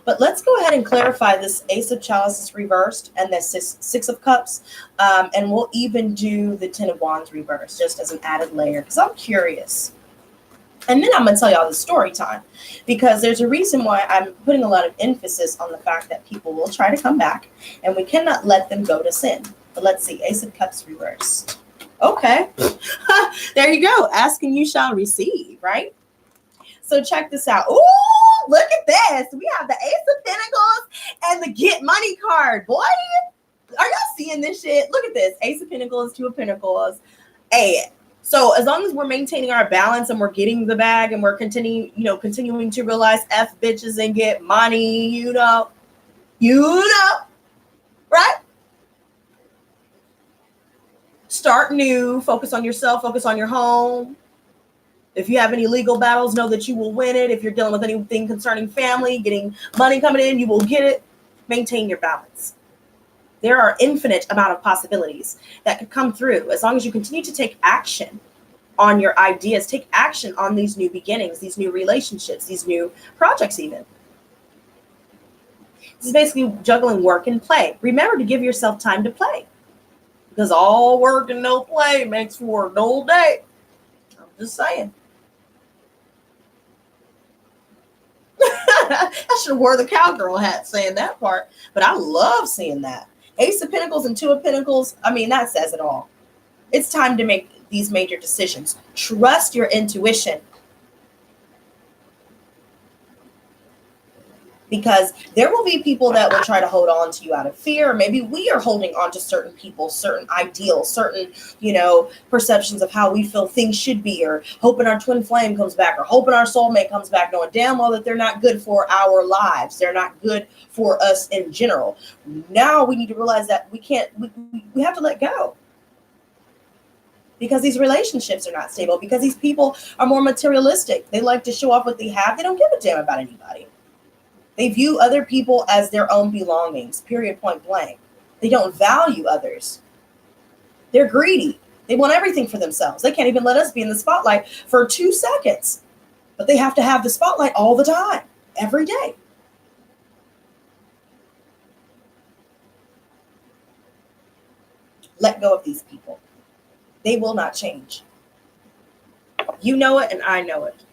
But let's go ahead and clarify this Ace of Chalices reversed and the Six of Cups. And we'll even do the Ten of Wands reversed just as an added layer, because I'm curious. And then I'm going to tell y'all the story time, because there's a reason why I'm putting a lot of emphasis on the fact that people will try to come back and we cannot let them go to sin. But let's see, Ace of Cups reversed. Okay. There you go. Ask and you shall receive, right? So check this out. Ooh, look at this. We have the Ace of Pentacles and the Get Money card. Boy, are y'all seeing this shit? Look at this. Ace of Pentacles, Two of Pentacles. Hey, so as long as we're maintaining our balance and we're getting the bag and we're continuing to realize F bitches and get money, you know, right? Start new, focus on yourself, focus on your home. If you have any legal battles, know that you will win it. If you're dealing with anything concerning family, getting money coming in, you will get it. Maintain your balance. There are infinite amount of possibilities that could come through as long as you continue to take action on your ideas, take action on these new beginnings, these new relationships, these new projects even. This is basically juggling work and play. Remember to give yourself time to play, because all work and no play makes for a dull day. I'm just saying. I should have wore the cowgirl hat saying that part, but I love seeing that. Ace of Pentacles and Two of Pentacles, I mean, that says it all. It's time to make these major decisions. Trust your intuition. Because there will be people that will try to hold on to you out of fear. Maybe we are holding on to certain people, certain ideals, certain, perceptions of how we feel things should be, or hoping our twin flame comes back, or hoping our soulmate comes back, knowing damn well that they're not good for our lives. They're not good for us in general. Now we need to realize that we have to let go. Because these relationships are not stable, because these people are more materialistic. They like to show off what they have. They don't give a damn about anybody. They view other people as their own belongings, period, point blank. They don't value others. They're greedy. They want everything for themselves. They can't even let us be in the spotlight for 2 seconds, but they have to have the spotlight all the time, every day. Let go of these people. They will not change. You know it and I know it.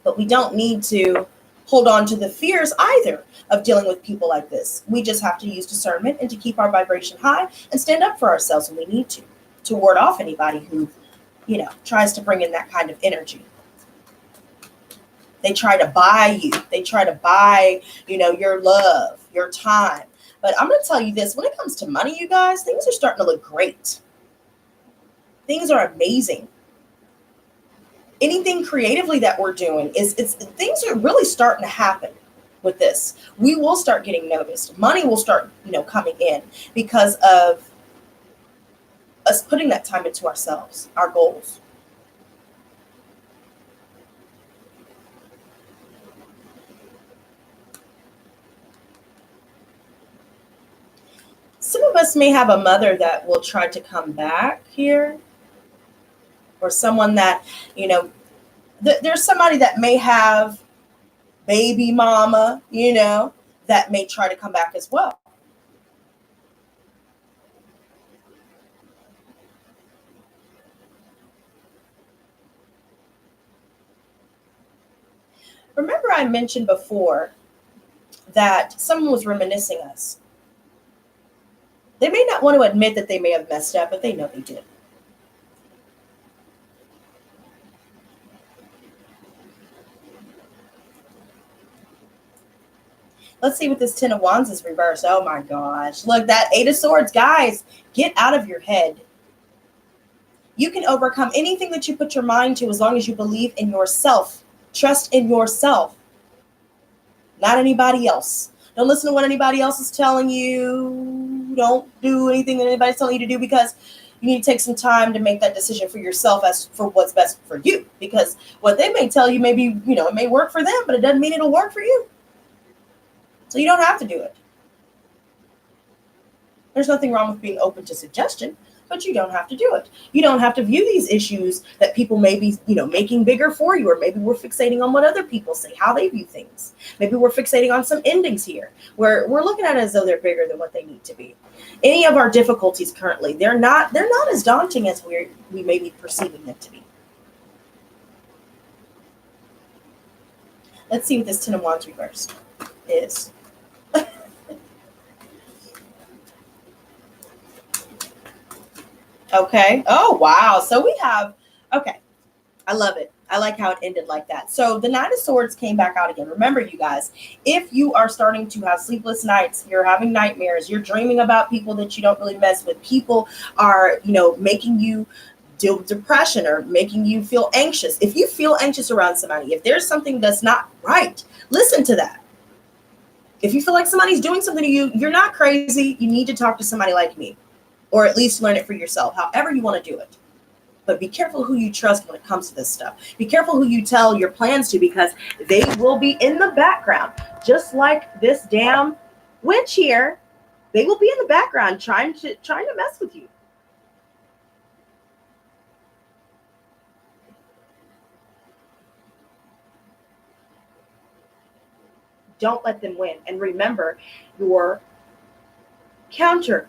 But we don't need to hold on to the fears either of dealing with people like this. We just have to use discernment and to keep our vibration high and stand up for ourselves when we need to ward off anybody who, tries to bring in that kind of energy. They try to buy you. They try to buy, your love, your time. But I'm going to tell you this, when it comes to money, you guys, things are starting to look great. Things are amazing. Anything creatively that we're doing things are really starting to happen with this. We will start getting noticed. Money will start, coming in because of us putting that time into ourselves, our goals. Some of us may have a mother that will try to come back here, or someone that, there's somebody that may have baby mama, that may try to come back as well. Remember I mentioned before that someone was reminiscing us. They may not want to admit that they may have messed up, but they know they did. Let's see what this Ten of Wands is reversed. Oh my gosh. Look, that Eight of Swords. Guys, get out of your head. You can overcome anything that you put your mind to as long as you believe in yourself. Trust in yourself, not anybody else. Don't listen to what anybody else is telling you. Don't do anything that anybody's telling you to do, because you need to take some time to make that decision for yourself as for what's best for you. Because what they may tell you, maybe, it may work for them, but it doesn't mean it'll work for you. So you don't have to do it. There's nothing wrong with being open to suggestion, but you don't have to do it. You don't have to view these issues that people may be, making bigger for you, or maybe we're fixating on what other people say, how they view things. Maybe we're fixating on some endings here where we're looking at it as though they're bigger than what they need to be. Any of our difficulties currently, they're not as daunting as we may be perceiving them to be. Let's see what this Ten of Wands reversed is. Okay. Oh, wow. So we have, okay. I love it. I like how it ended like that. So the Nine of Swords came back out again. Remember, you guys, if you are starting to have sleepless nights, you're having nightmares, you're dreaming about people that you don't really mess with, people are, making you deal with depression or making you feel anxious. If you feel anxious around somebody, if there's something that's not right, listen to that. If you feel like somebody's doing something to you, you're not crazy. You need to talk to somebody like me. Or at least learn it for yourself, however you want to do it. But be careful who you trust when it comes to this stuff. Be careful who you tell your plans to, because they will be in the background. Just like this damn witch here, they will be in the background trying to mess with you. Don't let them win. And remember your counter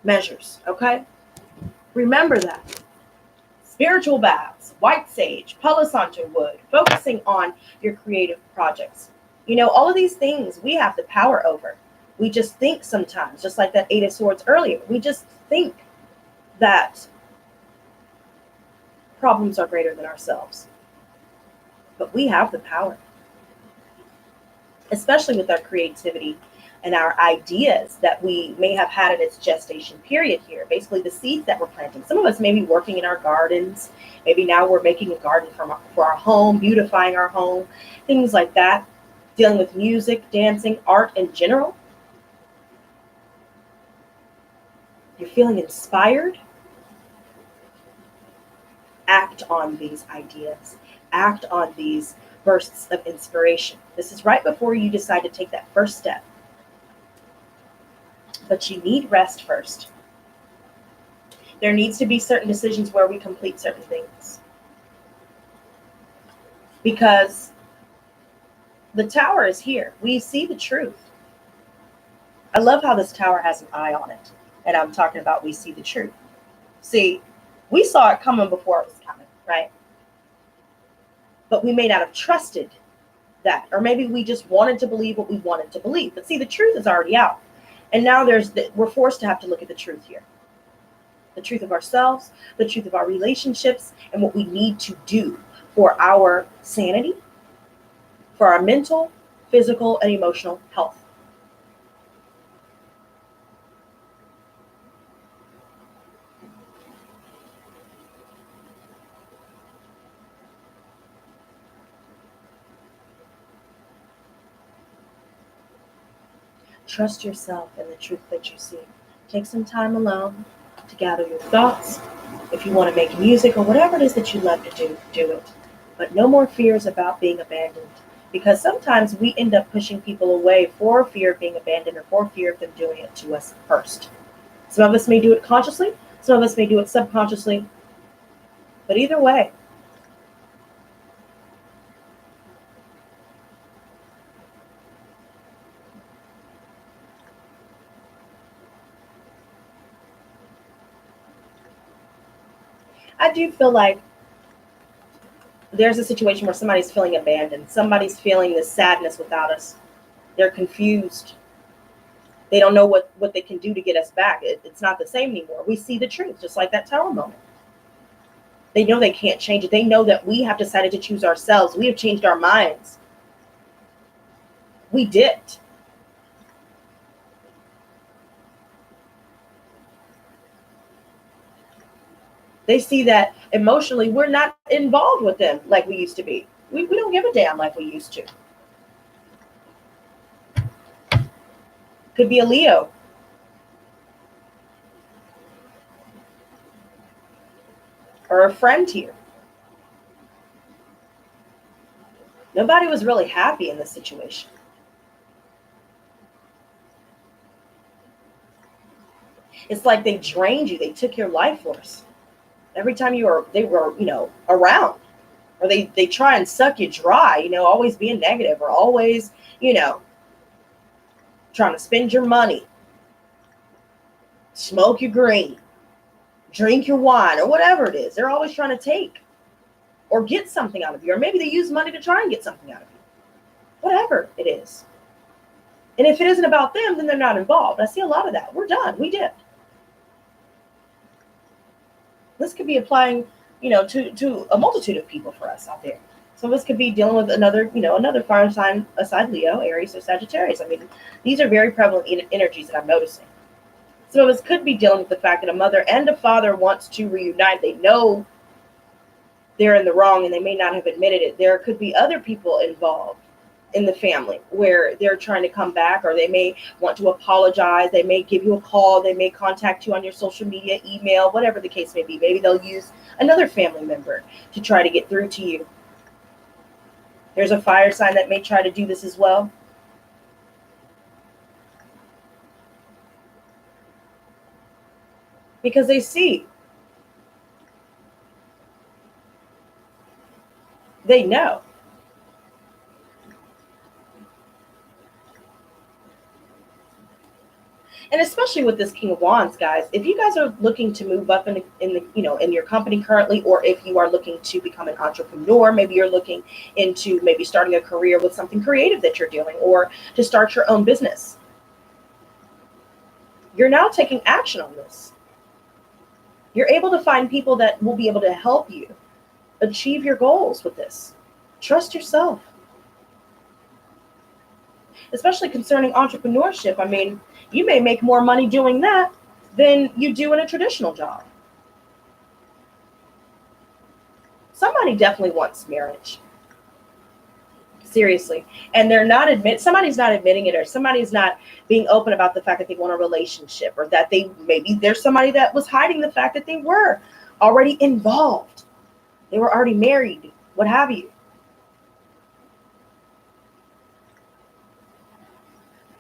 measures, okay? Remember that. Spiritual baths, white sage, Palo Santo wood, focusing on your creative projects. All of these things we have the power over. We just think sometimes, just like that Eight of Swords earlier, we just think that problems are greater than ourselves. But we have the power, especially with our creativity and our ideas that we may have had in its gestation period here. Basically, the seeds that we're planting. Some of us may be working in our gardens. Maybe now we're making a garden for our home, beautifying our home, things like that. Dealing with music, dancing, art in general. You're feeling inspired. Act on these ideas. Act on these bursts of inspiration. This is right before you decide to take that first step. But you need rest first. There needs to be certain decisions where we complete certain things. Because the tower is here. We see the truth. I love how this tower has an eye on it. And I'm talking about we see the truth. See, we saw it coming before it was coming, right? But we may not have trusted that. Or maybe we just wanted to believe what we wanted to believe. But see, the truth is already out. And now we're forced to have to look at the truth here. The truth of ourselves, the truth of our relationships, and what we need to do for our sanity, for our mental, physical, and emotional health. Trust yourself and the truth that you see. Take some time alone to gather your thoughts. If you want to make music or whatever it is that you love to do, do it. But no more fears about being abandoned. Because sometimes we end up pushing people away for fear of being abandoned or for fear of them doing it to us first. Some of us may do it consciously. Some of us may do it subconsciously. But either way, I do feel like there's a situation where somebody's feeling abandoned. Somebody's feeling this sadness without us. They're confused. They don't know what they can do to get us back. It's not the same anymore. We see the truth, just like that tower moment. They know they can't change it. They know that we have decided to choose ourselves. We have changed our minds. We did. They see that emotionally we're not involved with them like we used to be. We don't give a damn like we used to. Could be a Leo. Or a friend here. Nobody was really happy in this situation. It's like they drained you. They took your life force. Every time they were, around. Or they try and suck you dry, always being negative or always, trying to spend your money, smoke your green, drink your wine, or whatever it is. They're always trying to take or get something out of you. Or maybe they use money to try and get something out of you. Whatever it is. And if it isn't about them, then they're not involved. I see a lot of that. We're done. We did. This could be applying, to a multitude of people for us out there. Some of us could be dealing with another fire sign aside Leo, Aries, or Sagittarius. I mean, these are very prevalent energies that I'm noticing. Some of us could be dealing with the fact that a mother and a father wants to reunite. They know they're in the wrong and they may not have admitted it. There could be other people involved in the family where they're trying to come back, or they may want to apologize. They may give you a call. They may contact you on your social media, email, whatever the case may be. Maybe they'll use another family member to try to get through to you. There's a fire sign that may try to do this as well. Because they see. They know. And especially with this King of Wands, guys, if you guys are looking to move up in your company currently, or if you are looking to become an entrepreneur, maybe you're looking into maybe starting a career with something creative that you're doing, or to start your own business. You're now taking action on this. You're able to find people that will be able to help you achieve your goals with this. Trust yourself. Especially concerning entrepreneurship. I mean, you may make more money doing that than you do in a traditional job. Somebody definitely wants marriage. Seriously. And somebody's not admitting it, or somebody's not being open about the fact that they want a relationship, or that maybe there's somebody that was hiding the fact that they were already involved. They were already married, what have you.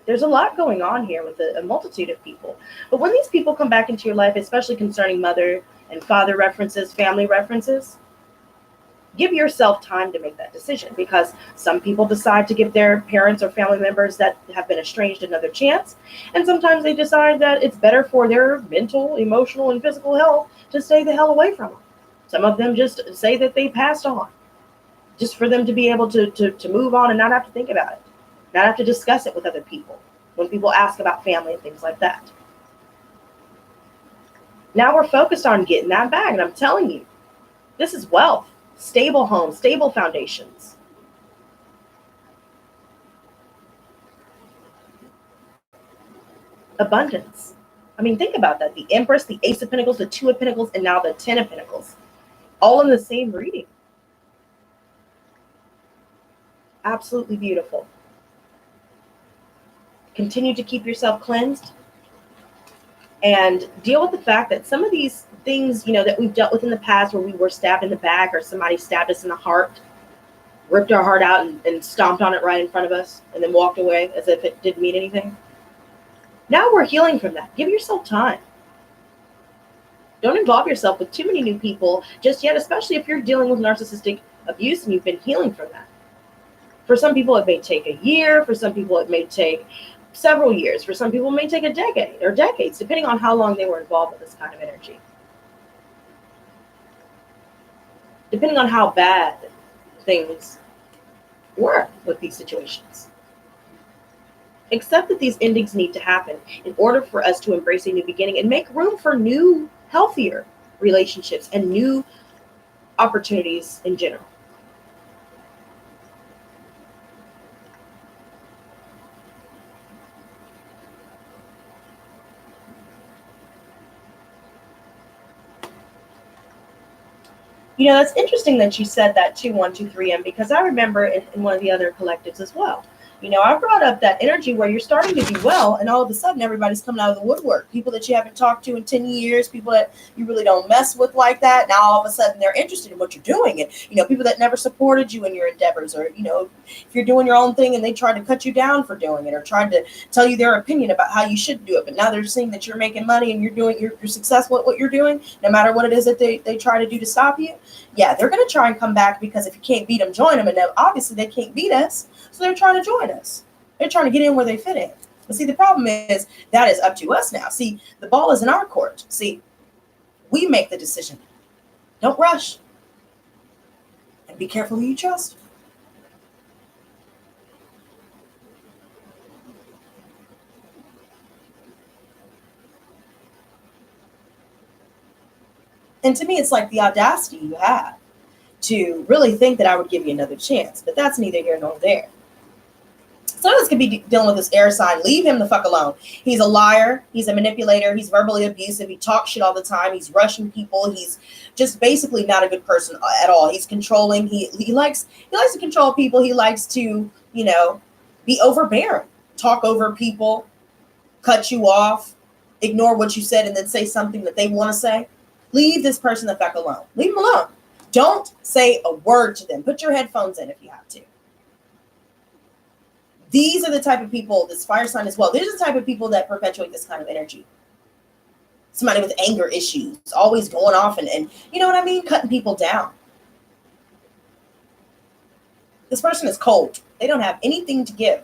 There's a lot going on here with a multitude of people. But when these people come back into your life, especially concerning mother and father references, family references, give yourself time to make that decision, because some people decide to give their parents or family members that have been estranged another chance. And sometimes they decide that it's better for their mental, emotional, and physical health to stay the hell away from them. Some of them just say that they passed on, just for them to be able to move on and not have to think about it, not have to discuss it with other people when people ask about family and things like that. Now we're focused on getting that back. And I'm telling you, this is wealth, stable homes, stable foundations. Abundance. I mean, think about that. The Empress, the Ace of Pentacles, the Two of Pentacles, and now the Ten of Pentacles. All in the same reading. Absolutely beautiful. Continue to keep yourself cleansed and deal with the fact that some of these things, you know, that we've dealt with in the past, where we were stabbed in the back or somebody stabbed us in the heart, ripped our heart out and stomped on it right in front of us and then walked away as if it didn't mean anything. Now we're healing from that. Give yourself time. Don't involve yourself with too many new people just yet, especially if you're dealing with narcissistic abuse and you've been healing from that. For some people, it may take a year. For some people, it may take several years. For some people, it may take a decade or decades, depending on how long they were involved with this kind of energy. Depending on how bad things were with these situations. Accept that these endings need to happen in order for us to embrace a new beginning and make room for new, healthier relationships and new opportunities in general. You know, that's interesting that you said that too, 123M, because I remember in one of the other collectives as well. You know, I brought up that energy where you're starting to do well, and all of a sudden everybody's coming out of the woodwork. People that you haven't talked to in 10 years, people that you really don't mess with like that. Now all of a sudden they're interested in what you're doing. And, you know, people that never supported you in your endeavors, or, you know, if you're doing your own thing and they tried to cut you down for doing it, or tried to tell you their opinion about how you should do it. But now they're seeing that you're making money and you're successful at what you're doing, no matter what it is that they try to do to stop you. Yeah, they're going to try and come back, because if you can't beat them, join them. And now obviously they can't beat us. So they're trying to join us. They're trying to get in where they fit in. But see, the problem is that is up to us now. See, the ball is in our court. See, we make the decision. Don't rush. And be careful who you trust. And to me, it's like the audacity you have to really think that I would give you another chance. But that's neither here nor there. Some of us could be dealing with this air sign. Leave him the fuck alone. He's a liar. He's a manipulator. He's verbally abusive. He talks shit all the time. He's rushing people. He's just basically not a good person at all. He's controlling. He likes to control people. He likes to, you know, be overbearing, talk over people, cut you off, ignore what you said, and then say something that they want to say. Leave this person the fuck alone. Leave him alone. Don't say a word to them. Put your headphones in if you have to. These are the type of people, this fire sign as well. These are the type of people that perpetuate this kind of energy. Somebody with anger issues, always going off and you know what I mean? Cutting people down. This person is cold. They don't have anything to give.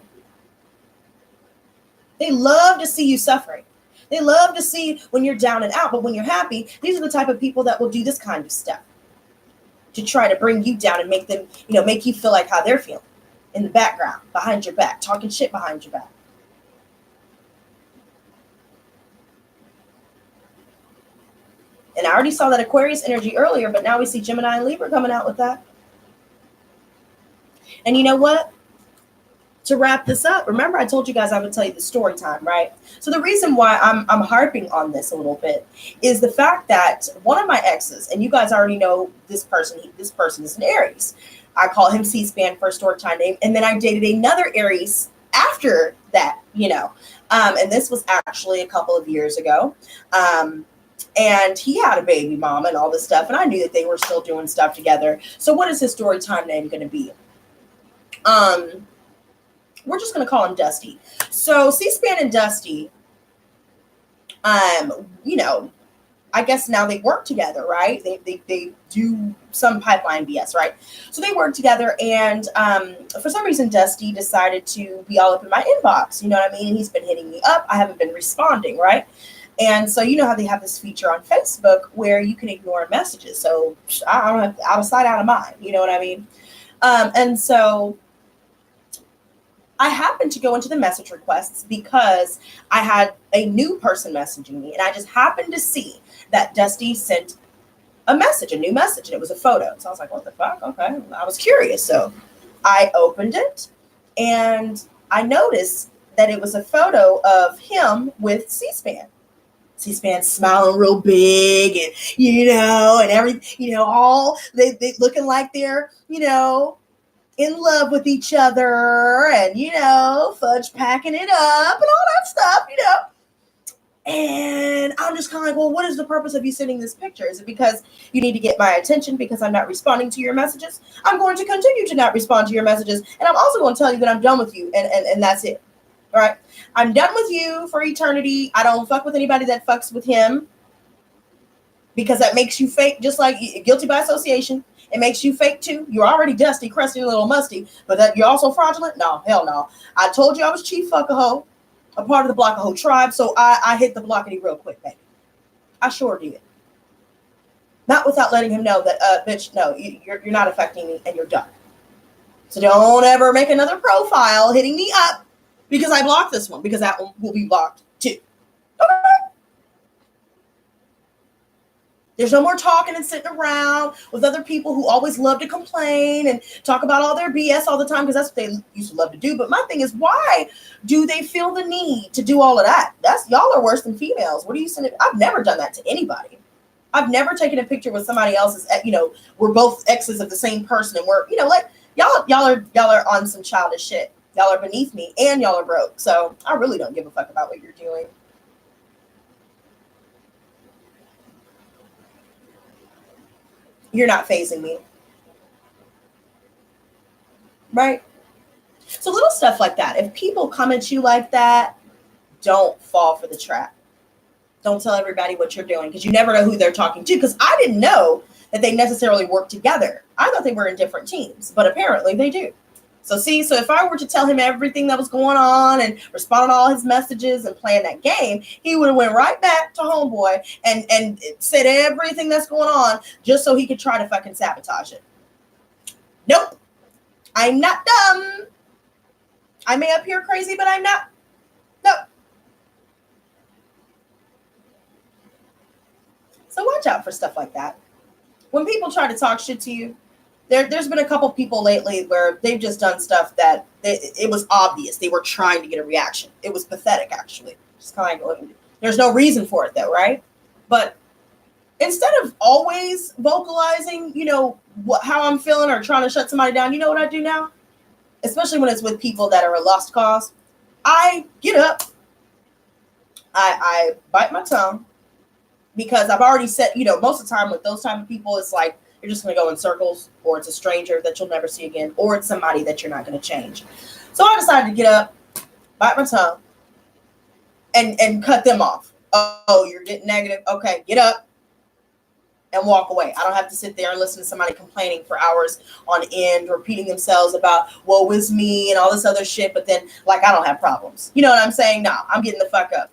They love to see you suffering. They love to see when you're down and out, but when you're happy, these are the type of people that will do this kind of stuff to try to bring you down and make them, you know, make you feel like how they're feeling. In the background, behind your back, talking shit behind your back. And I already saw that Aquarius energy earlier, but now we see Gemini and Libra coming out with that. And you know what? To wrap this up, remember I told you guys I would tell you the story time, right? So the reason why I'm harping on this a little bit is the fact that one of my exes, and you guys already know this person is an Aries. I call him C-SPAN, first story time name. And then I dated another Aries after that, you know. And this was actually a couple of years ago. And he had a baby mama and all this stuff. And I knew that they were still doing stuff together. So what is his story time name going to be? we're just going to call him Dusty. So C-SPAN and Dusty, you know, I guess now they work together, right? They do some pipeline BS, right? So they work together, and for some reason, Dusty decided to be all up in my inbox. You know what I mean? He's been hitting me up. I haven't been responding, right? And so you know how they have this feature on Facebook where you can ignore messages. So I don't have out of sight, out of mind. You know what I mean? And so I happened to go into the message requests because I had a new person messaging me, and I just happened to see that Dusty sent a message, a new message, and it was a photo. So I was like, what the fuck? Okay. I was curious. So I opened it, and I noticed that it was a photo of him with C-SPAN. C-SPAN smiling real big, and, you know, and everything, you know, all they looking like they're, you know, in love with each other, and, you know, Fudge packing it up and all that stuff, you know. And I'm just kind of like, well, what is the purpose of you sending this picture? Is it because you need to get my attention because I'm not responding to your messages? I'm going to continue to not respond to your messages. And I'm also going to tell you that I'm done with you. And that's it. All right. I'm done with you for eternity. I don't fuck with anybody that fucks with him, because that makes you fake, just like guilty by association. It makes you fake too. You're already dusty, crusty, and a little musty, but that you're also fraudulent? No, hell no. I told you I was Chief Fuck-a-hoe, a part of the Block-a-hoe tribe, so I hit the blockity real quick, baby. I sure did. Not without letting him know that, bitch, no, you're not affecting me, and you're done. So don't ever make another profile hitting me up because I blocked this one, because that one will be blocked too. Okay. There's no more talking and sitting around with other people who always love to complain and talk about all their BS all the time, because that's what they used to love to do. But my thing is, why do they feel the need to do all of that? Y'all are worse than females. What are you saying? I've never done that to anybody. I've never taken a picture with somebody else's, you know, we're both exes of the same person, and we're, you know, like y'all are on some childish shit. Y'all are beneath me, and y'all are broke. So I really don't give a fuck about what you're doing. You're not phasing me. Right? So little stuff like that. If people come at you like that, don't fall for the trap. Don't tell everybody what you're doing, because you never know who they're talking to. Because I didn't know that they necessarily work together. I thought they were in different teams, but apparently they do. So see, so if I were to tell him everything that was going on and respond to all his messages and playing that game, he would have went right back to homeboy and said everything that's going on just so he could try to fucking sabotage it. Nope. I'm not dumb. I may appear crazy, but I'm not. Nope. So watch out for stuff like that. When people try to talk shit to you, there's been a couple people lately where they've just done stuff that it was obvious they were trying to get a reaction. It was pathetic, actually. Just kind of going, there's no reason for it, though, right? But instead of always vocalizing, you know, how I'm feeling or trying to shut somebody down, you know what I do now? Especially when it's with people that are a lost cause. I get up. I bite my tongue, because I've already said, you know, most of the time with those type of people, it's like, you're just going to go in circles, or it's a stranger that you'll never see again, or it's somebody that you're not going to change. So I decided to get up, bite my tongue, and cut them off. Oh, you're getting negative? Okay, get up and walk away. I don't have to sit there and listen to somebody complaining for hours on end, repeating themselves about woe is me and all this other shit, but then, like, I don't have problems. You know what I'm saying? No, I'm getting the fuck up.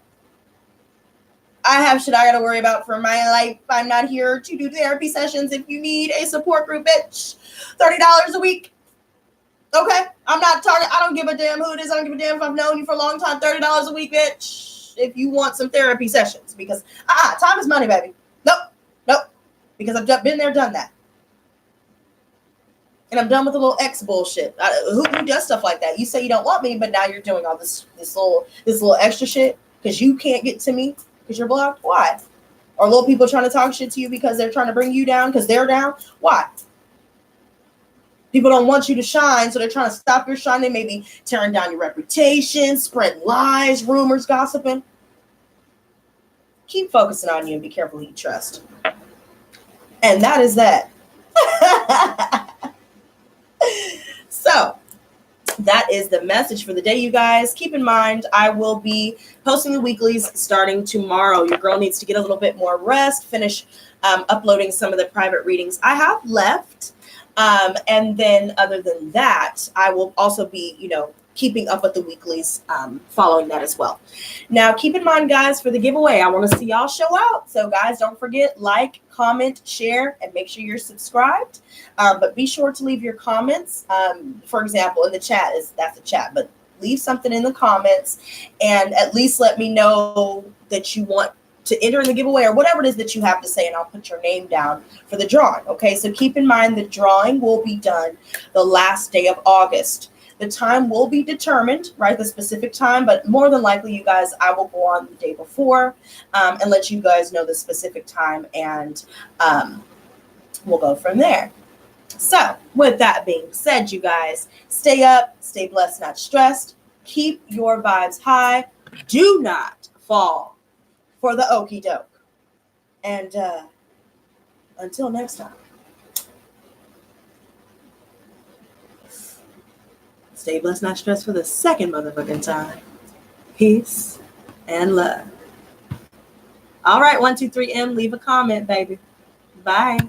I have shit I got to worry about for my life. I'm not here to do therapy sessions. If you need a support group, bitch, $30 a week. Okay? I'm not target. I don't give a damn who it is. I don't give a damn if I've known you for a long time. $30 a week, bitch, if you want some therapy sessions. Because, time is money, baby. Nope. Because I've been there, done that. And I'm done with the little X bullshit. Who does stuff like that? You say you don't want me, but now you're doing all this little extra shit because you can't get to me. Because you're blocked? Why? Or little people trying to talk shit to you because they're trying to bring you down because they're down? Why? People don't want you to shine, so they're trying to stop your shine. They may be tearing down your reputation, spreading lies, rumors, gossiping. Keep focusing on you and be careful who you trust. And that is that. So, that is the message for the day, you guys. Keep in mind, I will be posting the weeklies starting tomorrow. Your girl needs to get a little bit more rest, finish uploading some of the private readings I have left. And then other than that, I will also be, keeping up with the weeklies following that as well. Now, keep in mind, guys, for the giveaway, I want to see y'all show out. So, guys, don't forget, like, comment, share, and make sure you're subscribed. But be sure to leave your comments. For example, in the chat, that's the chat, but leave something in the comments and at least let me know that you want to enter in the giveaway or whatever it is that you have to say, and I'll put your name down for the drawing. Okay, so keep in mind the drawing will be done the last day of August. The time will be determined, right? The specific time, but more than likely, you guys, I will go on the day before and let you guys know the specific time, and we'll go from there. So with that being said, you guys, stay up, stay blessed, not stressed. Keep your vibes high. Do not fall for the okie doke. And until next time. Stay blessed, not stressed for the second motherfucking time. Peace and love. All right, 123M, leave a comment, baby. Bye.